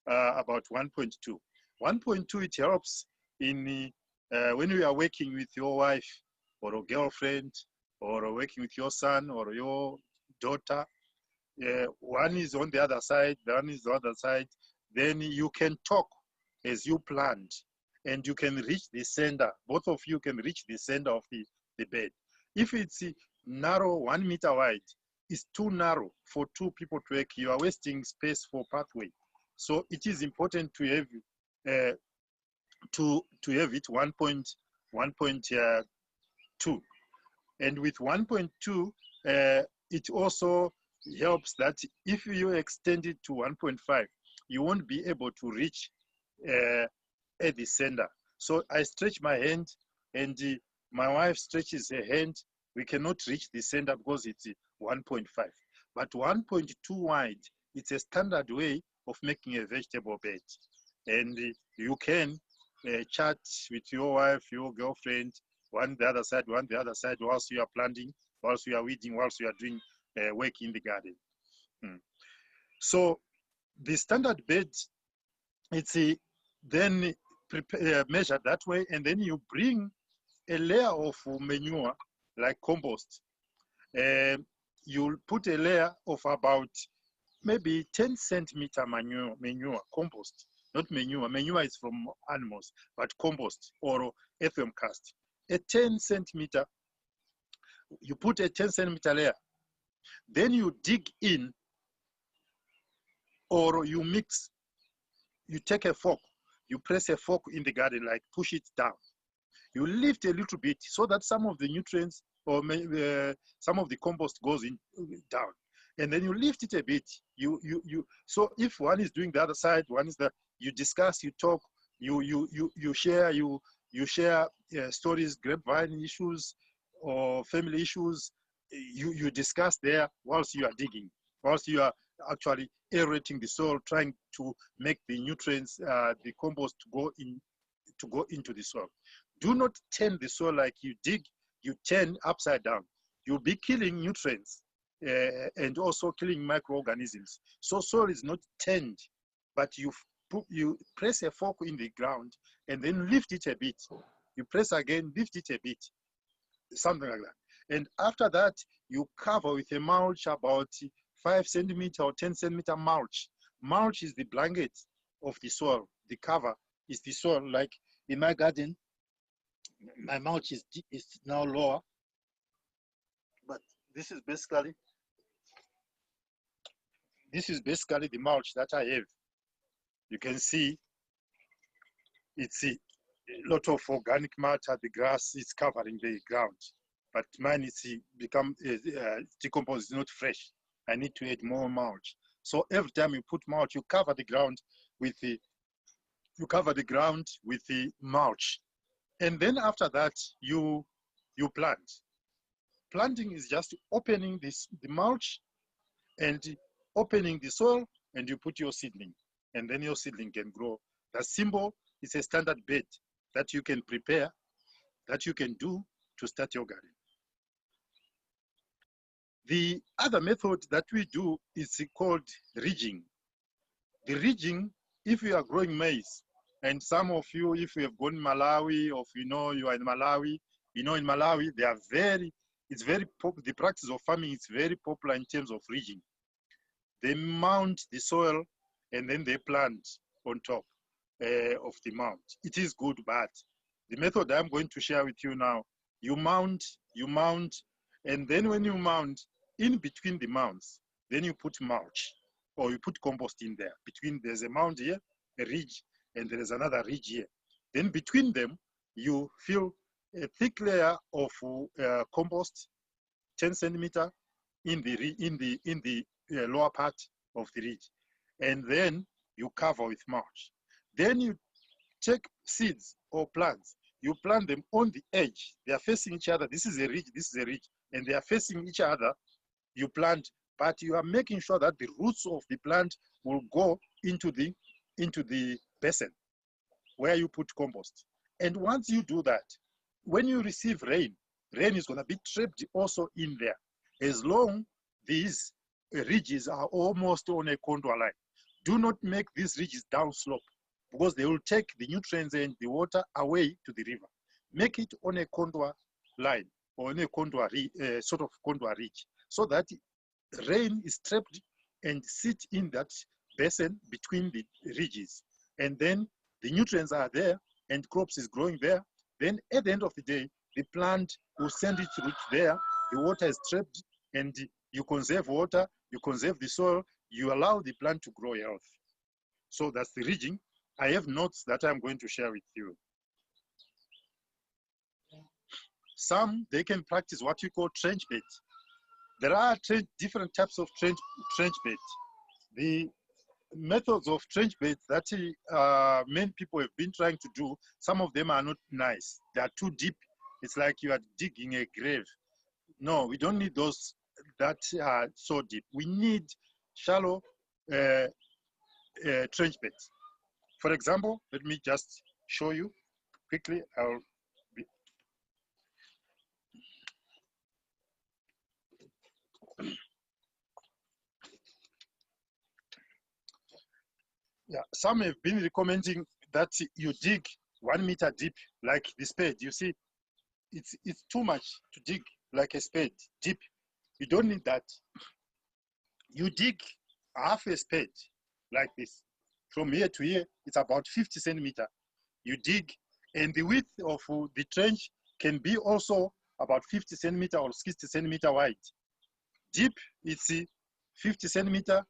about 1.2. 1.2, it helps in when you are working with your wife or a girlfriend or working with your son or your daughter. One is on the other side, the one is the other side. Then you can talk as you planned, and you can reach the center. Both of you can reach the center of the bed. If it's narrow, 1 meter wide, it's too narrow for 2 people to work. You are wasting space for pathway. So it is important to have it 1.2. And with 1.2, it also helps that if you extend it to 1.5, you won't be able to reach at the center. So I stretch my hand and my wife stretches her hand. We cannot reach the center because it's 1.5. But 1.2 wide, it's a standard way of making a vegetable bed. And you can chat with your wife, your girlfriend, one the other side, whilst you are planting, whilst you are weeding, whilst you are doing work in the garden. So the standard bed, it's then measured that way, and then you bring a layer of manure like compost. You'll put a layer of about maybe 10 centimeter manure, compost, not manure. Manure is from animals, but compost or earthworm cast. A 10 centimeter, you put a 10 centimeter layer. Then you dig in, or you mix. You take a fork, you press a fork in the garden, like push it down. You lift a little bit so that some of the nutrients or some of the compost goes in down. And then you lift it a bit. So if one is doing the other side, one is that you discuss, you talk, you share stories, grapevine issues or family issues. You discuss there whilst you are digging, whilst you are actually aerating the soil, trying to make the nutrients, the compost go into the soil. Do not turn the soil like you dig, you turn upside down. You'll be killing nutrients and also killing microorganisms. So soil is not turned, but you press a fork in the ground and then lift it a bit. You press again, lift it a bit, something like that. And after that, you cover with a mulch about 5 centimeter or 10 centimeter mulch. Mulch is the blanket of the soil. The cover is the soil. Like in my garden, my mulch is now lower, but this is basically the mulch that I have. You can see it's a lot of organic matter. The grass is covering the ground, but mine is become decomposed, not fresh. I need to add more mulch. So every time you put mulch, you cover the ground with the mulch, and then after that you plant. Planting is just opening the mulch and opening the soil, and you put your seedling, and then your seedling can grow. That's simple. It's a standard bed that you can prepare, that you can do to start your garden. The other method that we do is called ridging. The ridging, if you are growing maize, and some of you, if you have gone to Malawi, or if you know you are in Malawi, you know in Malawi, they are the practice of farming is very popular in terms of ridging. They mount the soil and then they plant on top of the mount. It is good, but the method I'm going to share with you now, you mount, and then when you mount, in between the mounts, then you put mulch or you put compost in there. There's a mound here, a ridge, and there is another ridge here. Then between them, you fill a thick layer of compost, 10 centimeter in the lower part of the ridge, and then you cover with mulch. Then you take seeds or plants, you plant them on the edge. They are facing each other. This is a ridge, this is a ridge, and they are facing each other. You plant, but you are making sure that the roots of the plant will go into the basin where you put compost. And once you do that, when you receive rain is going to be trapped also in there, as long these ridges are almost on a contour line. Do not make these ridges down slope, because they will take the nutrients and the water away to the river. Make it on a contour line or on a contour sort of contour ridge, so that rain is trapped and sit in that basin between the ridges. And then the nutrients are there and crops is growing there. Then at the end of the day, the plant will send its roots there. The water is trapped and you conserve water, you conserve the soil, you allow the plant to grow healthy. So that's the ridging. I have notes that I'm going to share with you. Some, they can practice what we call trench bed. There are different types of trench bed. The methods of trench beds that many people have been trying to do, some of them are not nice. They are too deep. It's like you are digging a grave. No, we don't need those that are so deep. We need shallow trench beds. For example, let me just show you quickly. Yeah, some have been recommending that you dig 1 meter deep, like the spade. You see, it's too much to dig like a spade deep. You don't need that. You dig half a spade like this. From here to here, it's about 50 centimeter. You dig, and the width of the trench can be also about 50 centimeter or 60 centimeter wide. Deep, it's 50 centimeter.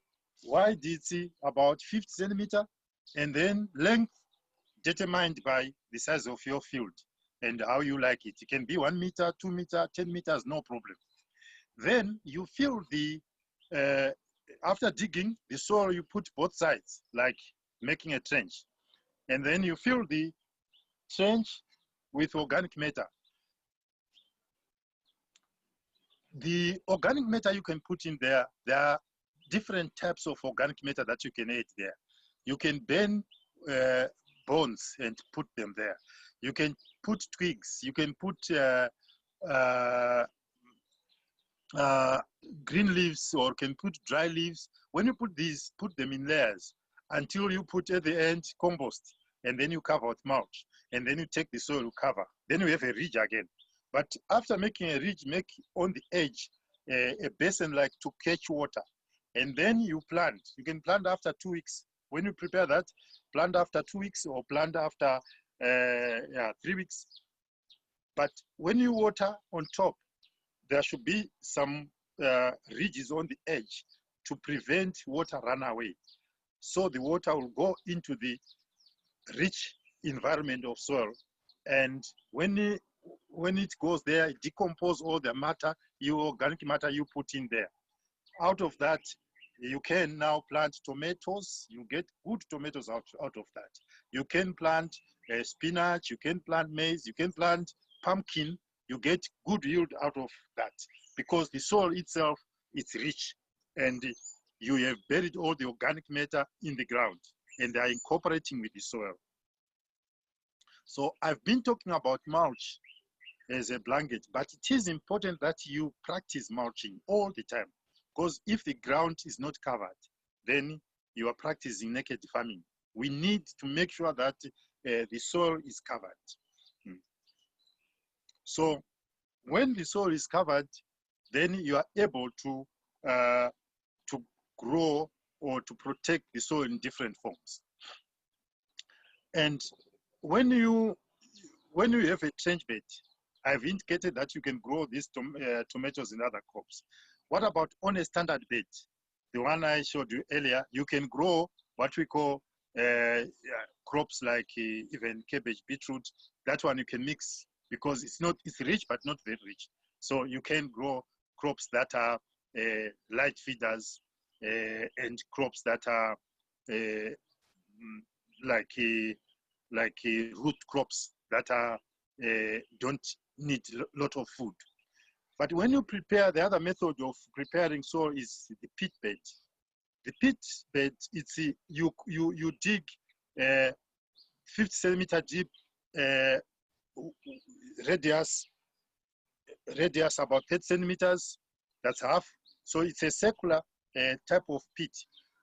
Wide, it's about 50 centimeter. And then length determined by the size of your field and how you like it. It can be 1 meter, 2 meter, 10 meters, no problem. Then you fill the, after digging the soil, you put both sides, like making a trench. And then you fill the trench with organic matter. The organic matter you can put in there, there are different types of organic matter that you can add there. You can burn bones and put them there. You can put twigs. You can put green leaves, or can put dry leaves. When you put these, put them in layers until you put at the end compost, and then you cover with mulch, and then you take the soil, you cover. Then you have a ridge again. But after making a ridge, make on the edge a basin like to catch water. And then you plant. You can plant after 2 weeks. When you prepare that, plant after 2 weeks or plant after 3 weeks. But when you water on top, there should be some ridges on the edge to prevent water run away. So the water will go into the rich environment of soil. And when it goes there, it decomposes all the matter, your organic matter you put in there. Out of that, you can now plant tomatoes. You get good tomatoes out of that. You can plant spinach, you can plant maize, you can plant pumpkin. You get good yield out of that because the soil itself is rich and you have buried all the organic matter in the ground and they are incorporating with the soil. So I've been talking about mulch as a blanket, but it is important that you practice mulching all the time. Because if the ground is not covered, then you are practicing naked farming. We need to make sure that the soil is covered. So when the soil is covered, then you are able to grow or to protect the soil in different forms. And when you have a trench bed, I've indicated that you can grow these tomatoes and other crops. What about on a standard bed? The one I showed you earlier, you can grow what we call crops like even cabbage, beetroot. That one you can mix because it's rich but not very rich. So you can grow crops that are light feeders and crops that are like root crops that are don't need a lot of food. But when you prepare, the other method of preparing soil is the pit bed. The pit bed, it's you dig 50 centimeter deep radius about 30 centimeters. That's half. So it's a circular type of pit.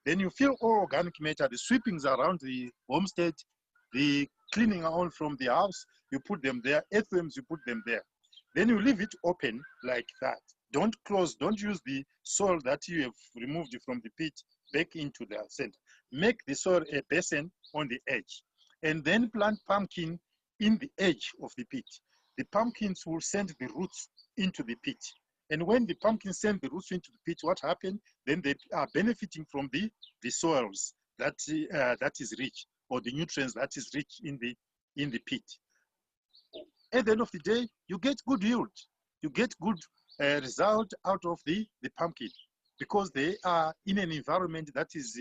Then you fill all organic matter, the sweepings around the homestead, the cleaning on from the house, you put them there. Earthworms, you put them there. Then you leave it open like that. Don't close, don't use the soil that you have removed from the pit back into the center. Make the soil a basin on the edge. And then plant pumpkin in the edge of the pit. The pumpkins will send the roots into the pit. And when the pumpkins send the roots into the pit, what happens? Then they are benefiting from the soils that is rich, or the nutrients that is rich in the pit. At the end of the day, you get good yield. You get good result out of the pumpkin because they are in an environment that is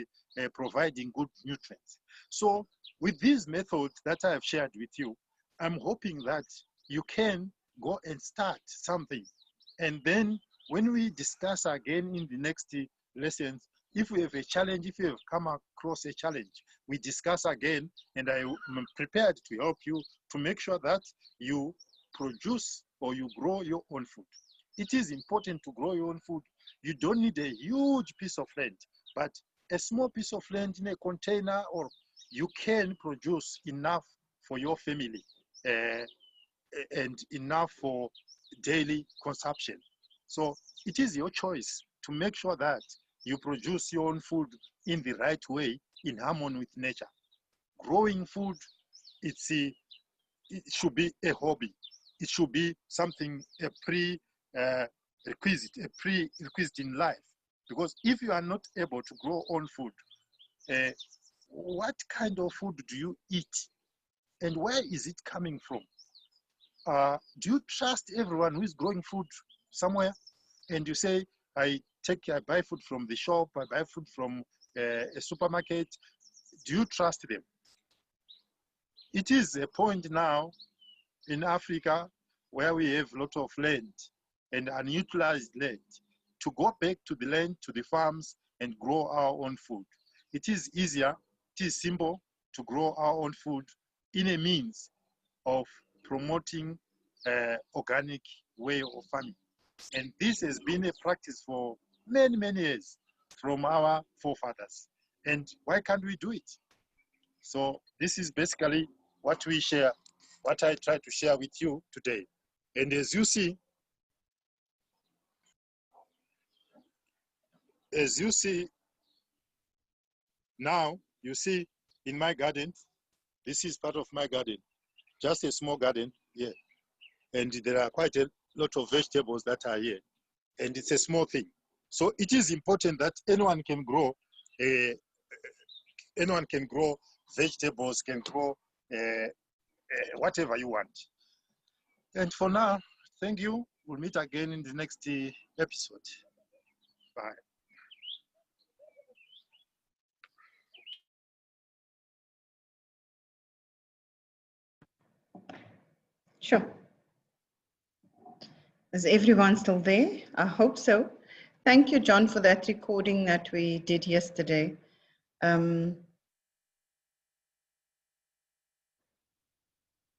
providing good nutrients. So with these methods that I have shared with you, I'm hoping that you can go and start something. And then when we discuss again in the next lessons, if we have a challenge, if you have come across a challenge, we discuss again, and I am prepared to help you to make sure that you produce or you grow your own food. It is important to grow your own food. You don't need a huge piece of land, but a small piece of land in a container, or you can produce enough for your family and enough for daily consumption. So it is your choice to make sure that you produce your own food in the right way, in harmony with nature. Growing food, it should be a hobby. It should be something, a prerequisite in life. Because if you are not able to grow own food, what kind of food do you eat? And where is it coming from? Do you trust everyone who is growing food somewhere? And you say, I buy food from the shop, I buy food from a supermarket. Do you trust them? It is a point now in Africa where we have a lot of land and unutilized land to go back to the land, to the farms, and grow our own food. It is easier, it is simple to grow our own food in a means of promoting organic way of farming. And this has been a practice for many, many years from our forefathers. And why can't we do it? So this is basically what we share, what I try to share with you today. And as you see now, you see in my garden, this is part of my garden, just a small garden here. And there are quite a lot of vegetables that are here. And it's a small thing. So it is important that anyone can grow vegetables, can grow whatever you want. And for now, thank you. We'll meet again in the next episode. Bye. Sure. Is everyone still there? I hope so. Thank you, John, for that recording that we did yesterday.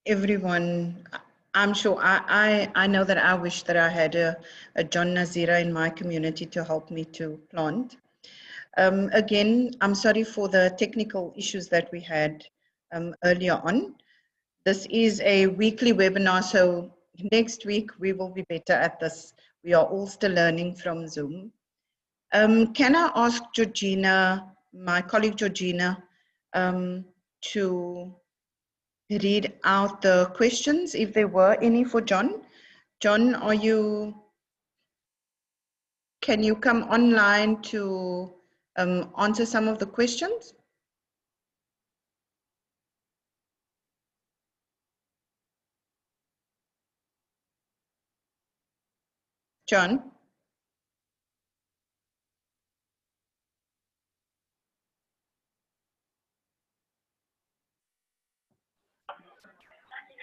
Everyone, I'm sure, I know that I wish that I had a John Nzira in my community to help me to plant. Again, I'm sorry for the technical issues that we had earlier on. This is a weekly webinar, so next week we will be better at this. We are all still learning from Zoom. Can I ask Georgina, my colleague Georgina, to read out the questions, if there were any for John? John, can you come online to answer some of the questions? John?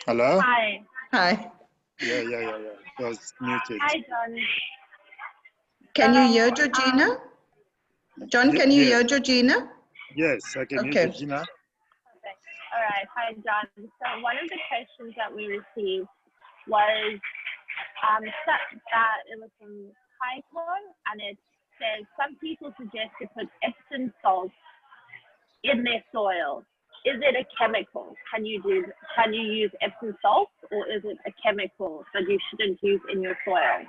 Hello? Hi. Hi. Yeah. It was muted. Hi, John. Can you hear Georgina? John, can you hear Georgina? Yes, I can hear Georgina. Okay. All right. Hi, John. So one of the questions that we received was that it was from Tycho, and it says some people suggest to put Epsom salt in their soil. Is it a chemical? Can you use Epsom salt, or is it a chemical that you shouldn't use in your soil?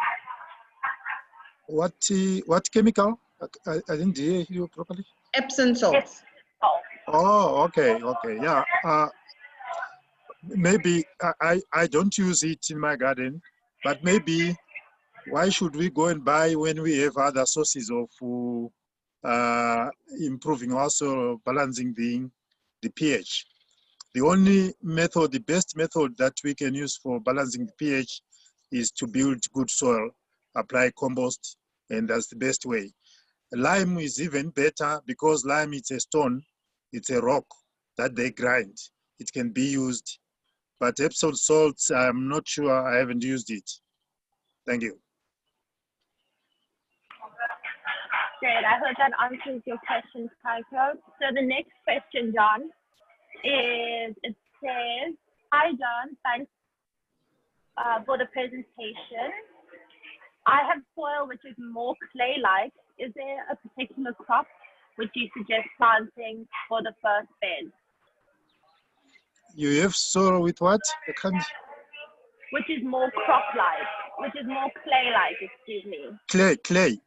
What chemical? I didn't hear you properly. Epsom salts. Oh, okay, yeah. Maybe I don't use it in my garden, but maybe why should we go and buy when we have other sources of improving, also balancing the pH? The only method, the best method that we can use for balancing the pH is to build good soil, apply compost, and that's the best way. Lime is even better because lime is a stone, it's a rock that they grind. It can be used, but Epsom salts, I'm not sure, I haven't used it. Thank you. Great, I hope that answers your question, Tycho. So the next question, John, is, it says, hi John, thanks for the presentation. I have soil which is more clay-like. Is there a particular crop which you suggest planting for the first bed? You have soil with what? Which is more crop-like, which is more clay-like, excuse me. Clay.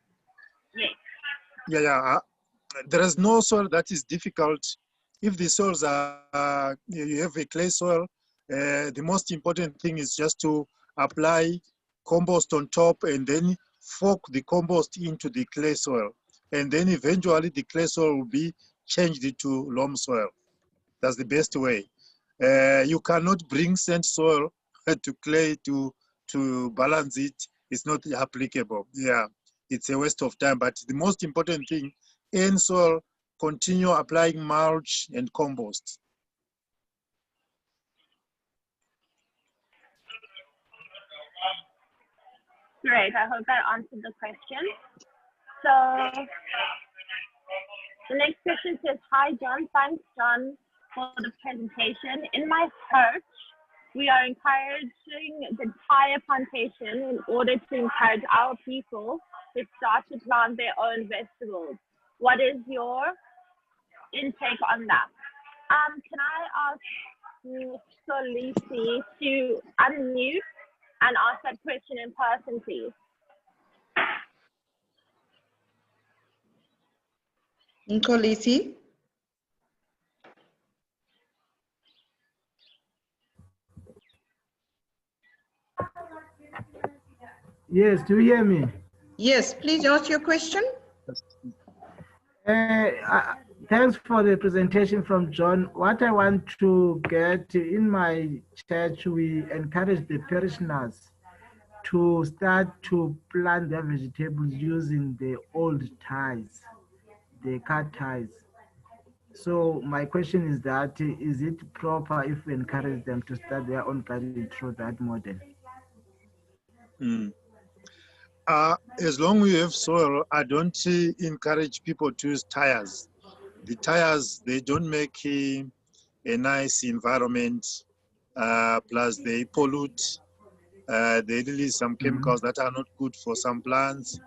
Yes. Yeah. There is no soil that is difficult. If the soils are, you have a clay soil, the most important thing is just to apply compost on top and then fork the compost into the clay soil. And then eventually the clay soil will be changed into loam soil. That's the best way. You cannot bring sand soil to clay to balance it. It's not applicable. Yeah, it's a waste of time. But the most important thing, in soil, continue applying mulch and compost. Great, I hope that answered the question. So the next question says, hi John, thanks John for the presentation. In my church, we are encouraging the entire plantation in order to encourage our people to start to plant their own vegetables. What is your intake on that? Can I ask Solisi to unmute and ask that question in person, please? Nkolisi? Yes, do you hear me? Yes, please ask your question. Thanks for the presentation from John. What I want to get in my church, we encourage the parishioners to start to plant their vegetables using the old ties, the cut ties. So my question is that, is it proper if we encourage them to start their own garden through that model? As long as you have soil, I don't encourage people to use tires. The tires, they don't make a nice environment, plus they pollute, they release some chemicals that are not good for some plants.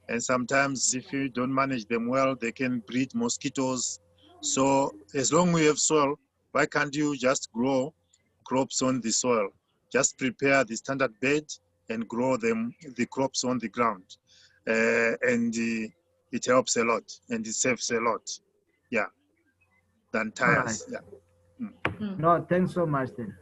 And sometimes if you don't manage them well, they can breed mosquitoes. So as long as you have soil, why can't you just grow crops on the soil? Just prepare the standard bed and grow them, the crops on the ground. It helps a lot and it saves a lot. Yeah, than tires. Right. Yeah. No, thanks so much then.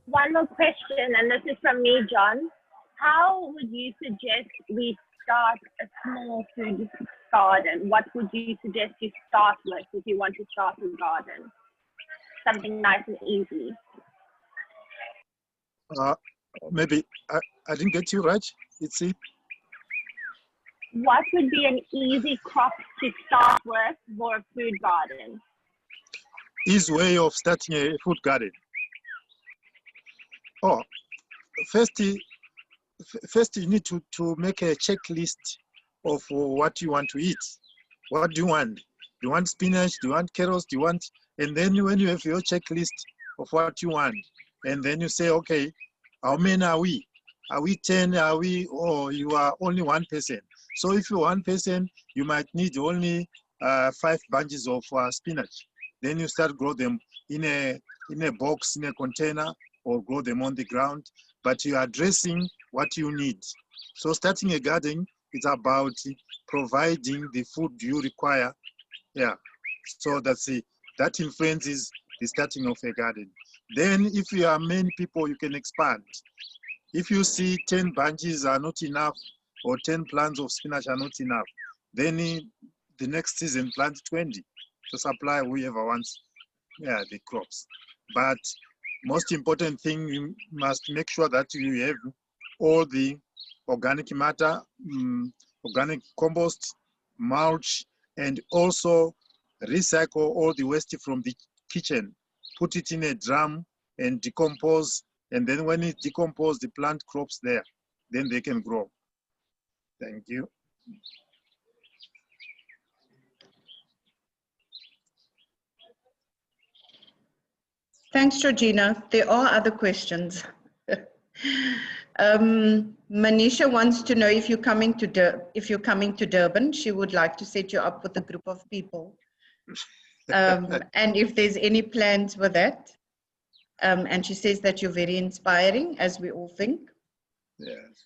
One more question, and this is from me, John. How would you suggest we start a small food garden? What would you suggest you start with if you want to start a garden? Something nice and easy. Maybe I didn't get you right. It's it. What would be an easy crop to start with for a food garden? Easy way of starting a food garden. Oh, first you need to make a checklist of what you want to eat. What do you want? Do you want spinach? Do you want carrots? Do you want? And then when you have your checklist of what you want, and then you say, okay, how many are we? Are we 10? Are we? Or you are only one person? So if you're one person, you might need only 5 bunches of spinach. Then you start grow them in a box, in a container, or grow them on the ground. But you are addressing what you need. So starting a garden is about providing the food you require. Yeah. So that influences the starting of a garden. Then if you are many people, you can expand. If you see 10 bunches are not enough, or 10 plants of spinach are not enough, then the next season plant 20 to supply whoever wants the crops. But most important thing, you must make sure that you have all the organic matter, organic compost, mulch, and also recycle all the waste from the kitchen. Put it in a drum and decompose. And then when it decomposes, the plant crops there. Then they can grow. Thank you. Thanks, Georgina. There are other questions. Manisha wants to know if you're coming to Durban. She would like to set you up with a group of people, and if there's any plans with that. And she says that you're very inspiring, as we all think. Yes.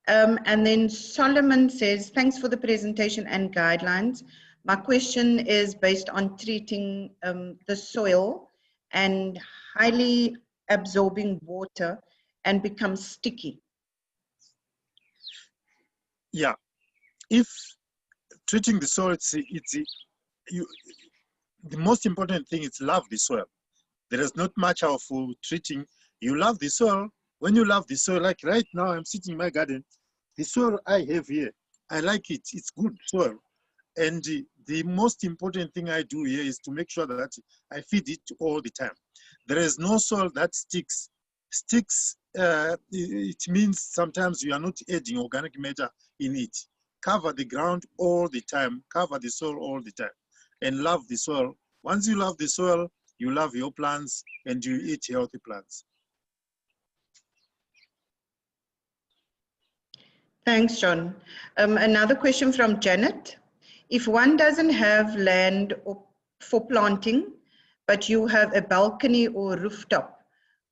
And then Solomon says, thanks for the presentation and guidelines. My question is based on treating the soil and highly absorbing water and becomes sticky. Yeah, if treating the soil, the most important thing is love the soil. There is not much of treating. You love the soil. When you love the soil, like right now, I'm sitting in my garden. The soil I have here, I like it. It's good soil. And the most important thing I do here is to make sure that I feed it all the time. There is no soil that sticks. It means sometimes you are not adding organic matter in it. Cover the ground all the time. Cover the soil all the time. And love the soil. Once you love the soil, you love your plants and you eat healthy plants. Thanks, John. Another question from Janet. If one doesn't have land for planting, but you have a balcony or rooftop,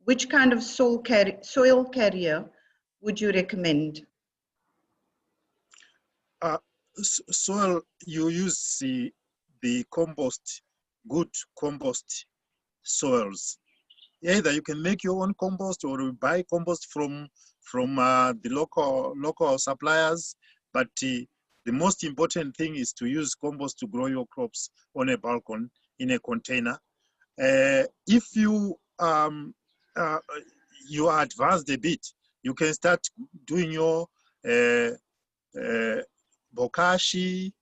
which kind of soil carrier would you recommend? Soil, you use the compost, good compost soils. Either you can make your own compost or you buy compost from the local suppliers. But the most important thing is to use compost to grow your crops on a balcony in a container. If you you are advanced a bit, you can start doing your bokashi,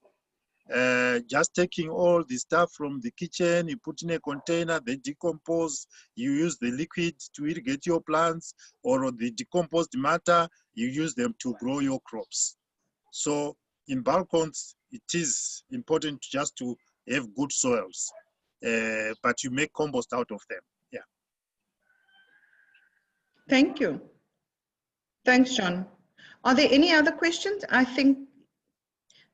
just taking all the stuff from the kitchen, you put in a container, they decompose, you use the liquid to irrigate your plants, or the decomposed matter, you use them to grow your crops. So in balconies, it is important just to have good soils, but you make compost out of them. Yeah. Thank you. Thanks, John. Are there any other questions? I think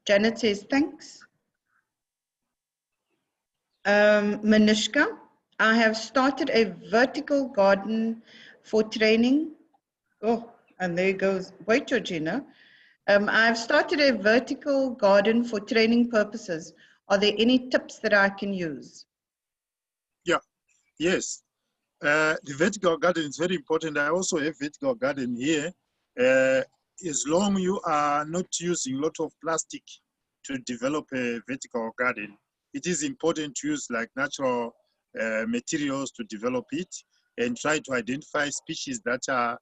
Janet says thanks. Manishka, I have started a vertical garden for training. Oh, and there goes, wait, Georgina. I've started a vertical garden for training purposes. Are there any tips that I can use? Yeah, yes. The vertical garden is very important. I also have vertical garden here. As long as you are not using a lot of plastic to develop a vertical garden, it is important to use like natural materials to develop it, and try to identify species that are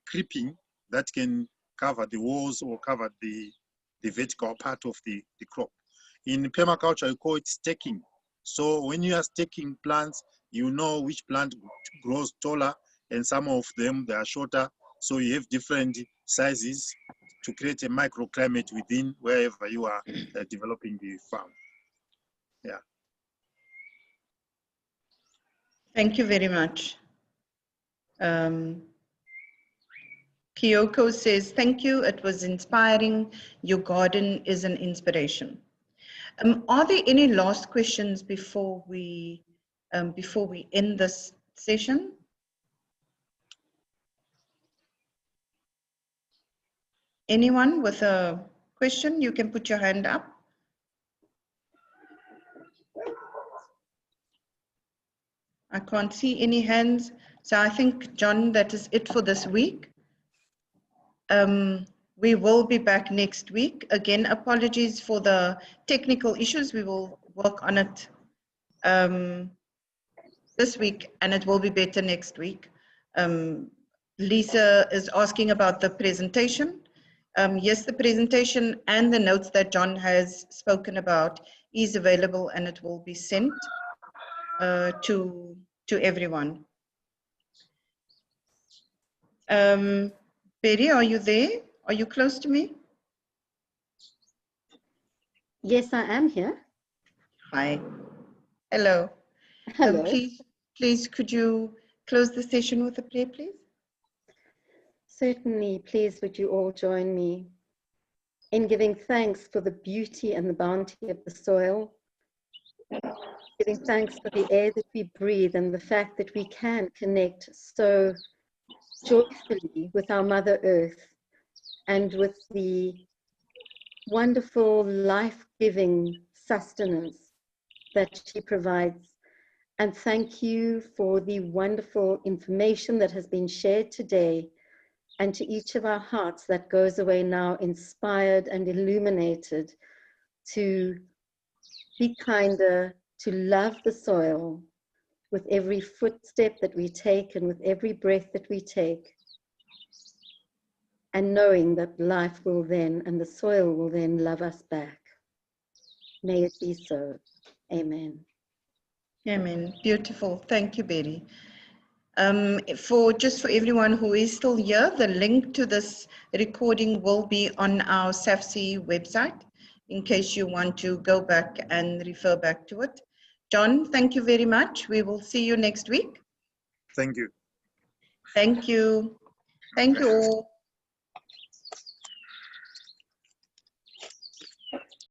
creeping, that can cover the walls or cover the vertical part of the crop. In permaculture, I call it staking. So when you are staking plants, you know which plant grows taller, and some of them, they are shorter. So you have different sizes to create a microclimate within wherever you are developing the farm. Yeah. Thank you very much. Kyoko says, thank you. It was inspiring. Your garden is an inspiration. Are there any last questions before we end this session? Anyone with a question, you can put your hand up. I can't see any hands. So I think, John, that is it for this week. We will be back next week. Again, apologies for the technical issues. We will work on it this week, and it will be better next week. Lisa is asking about the presentation. Yes, the presentation and the notes that John has spoken about is available, and it will be sent to everyone. Betty, are you there? Are you close to me? Yes, I am here. Hi. Hello. Hello. Please, could you close the session with a prayer, please? Certainly, please would you all join me in giving thanks for the beauty and the bounty of the soil, giving thanks for the air that we breathe and the fact that we can connect so joyfully with our Mother Earth and with the wonderful life-giving sustenance that she provides. And thank you for the wonderful information that has been shared today, and to each of our hearts that goes away now inspired and illuminated to be kinder, to love the soil with every footstep that we take and with every breath that we take, and knowing that life will then and the soil will then love us back. May it be so. Amen. Amen. Beautiful. Thank you, Betty. Just for everyone who is still here, the link to this recording will be on our SAFCEI website in case you want to go back and refer back to it. John, thank you very much. We will see you next week. Thank you. Thank you. Thank you all.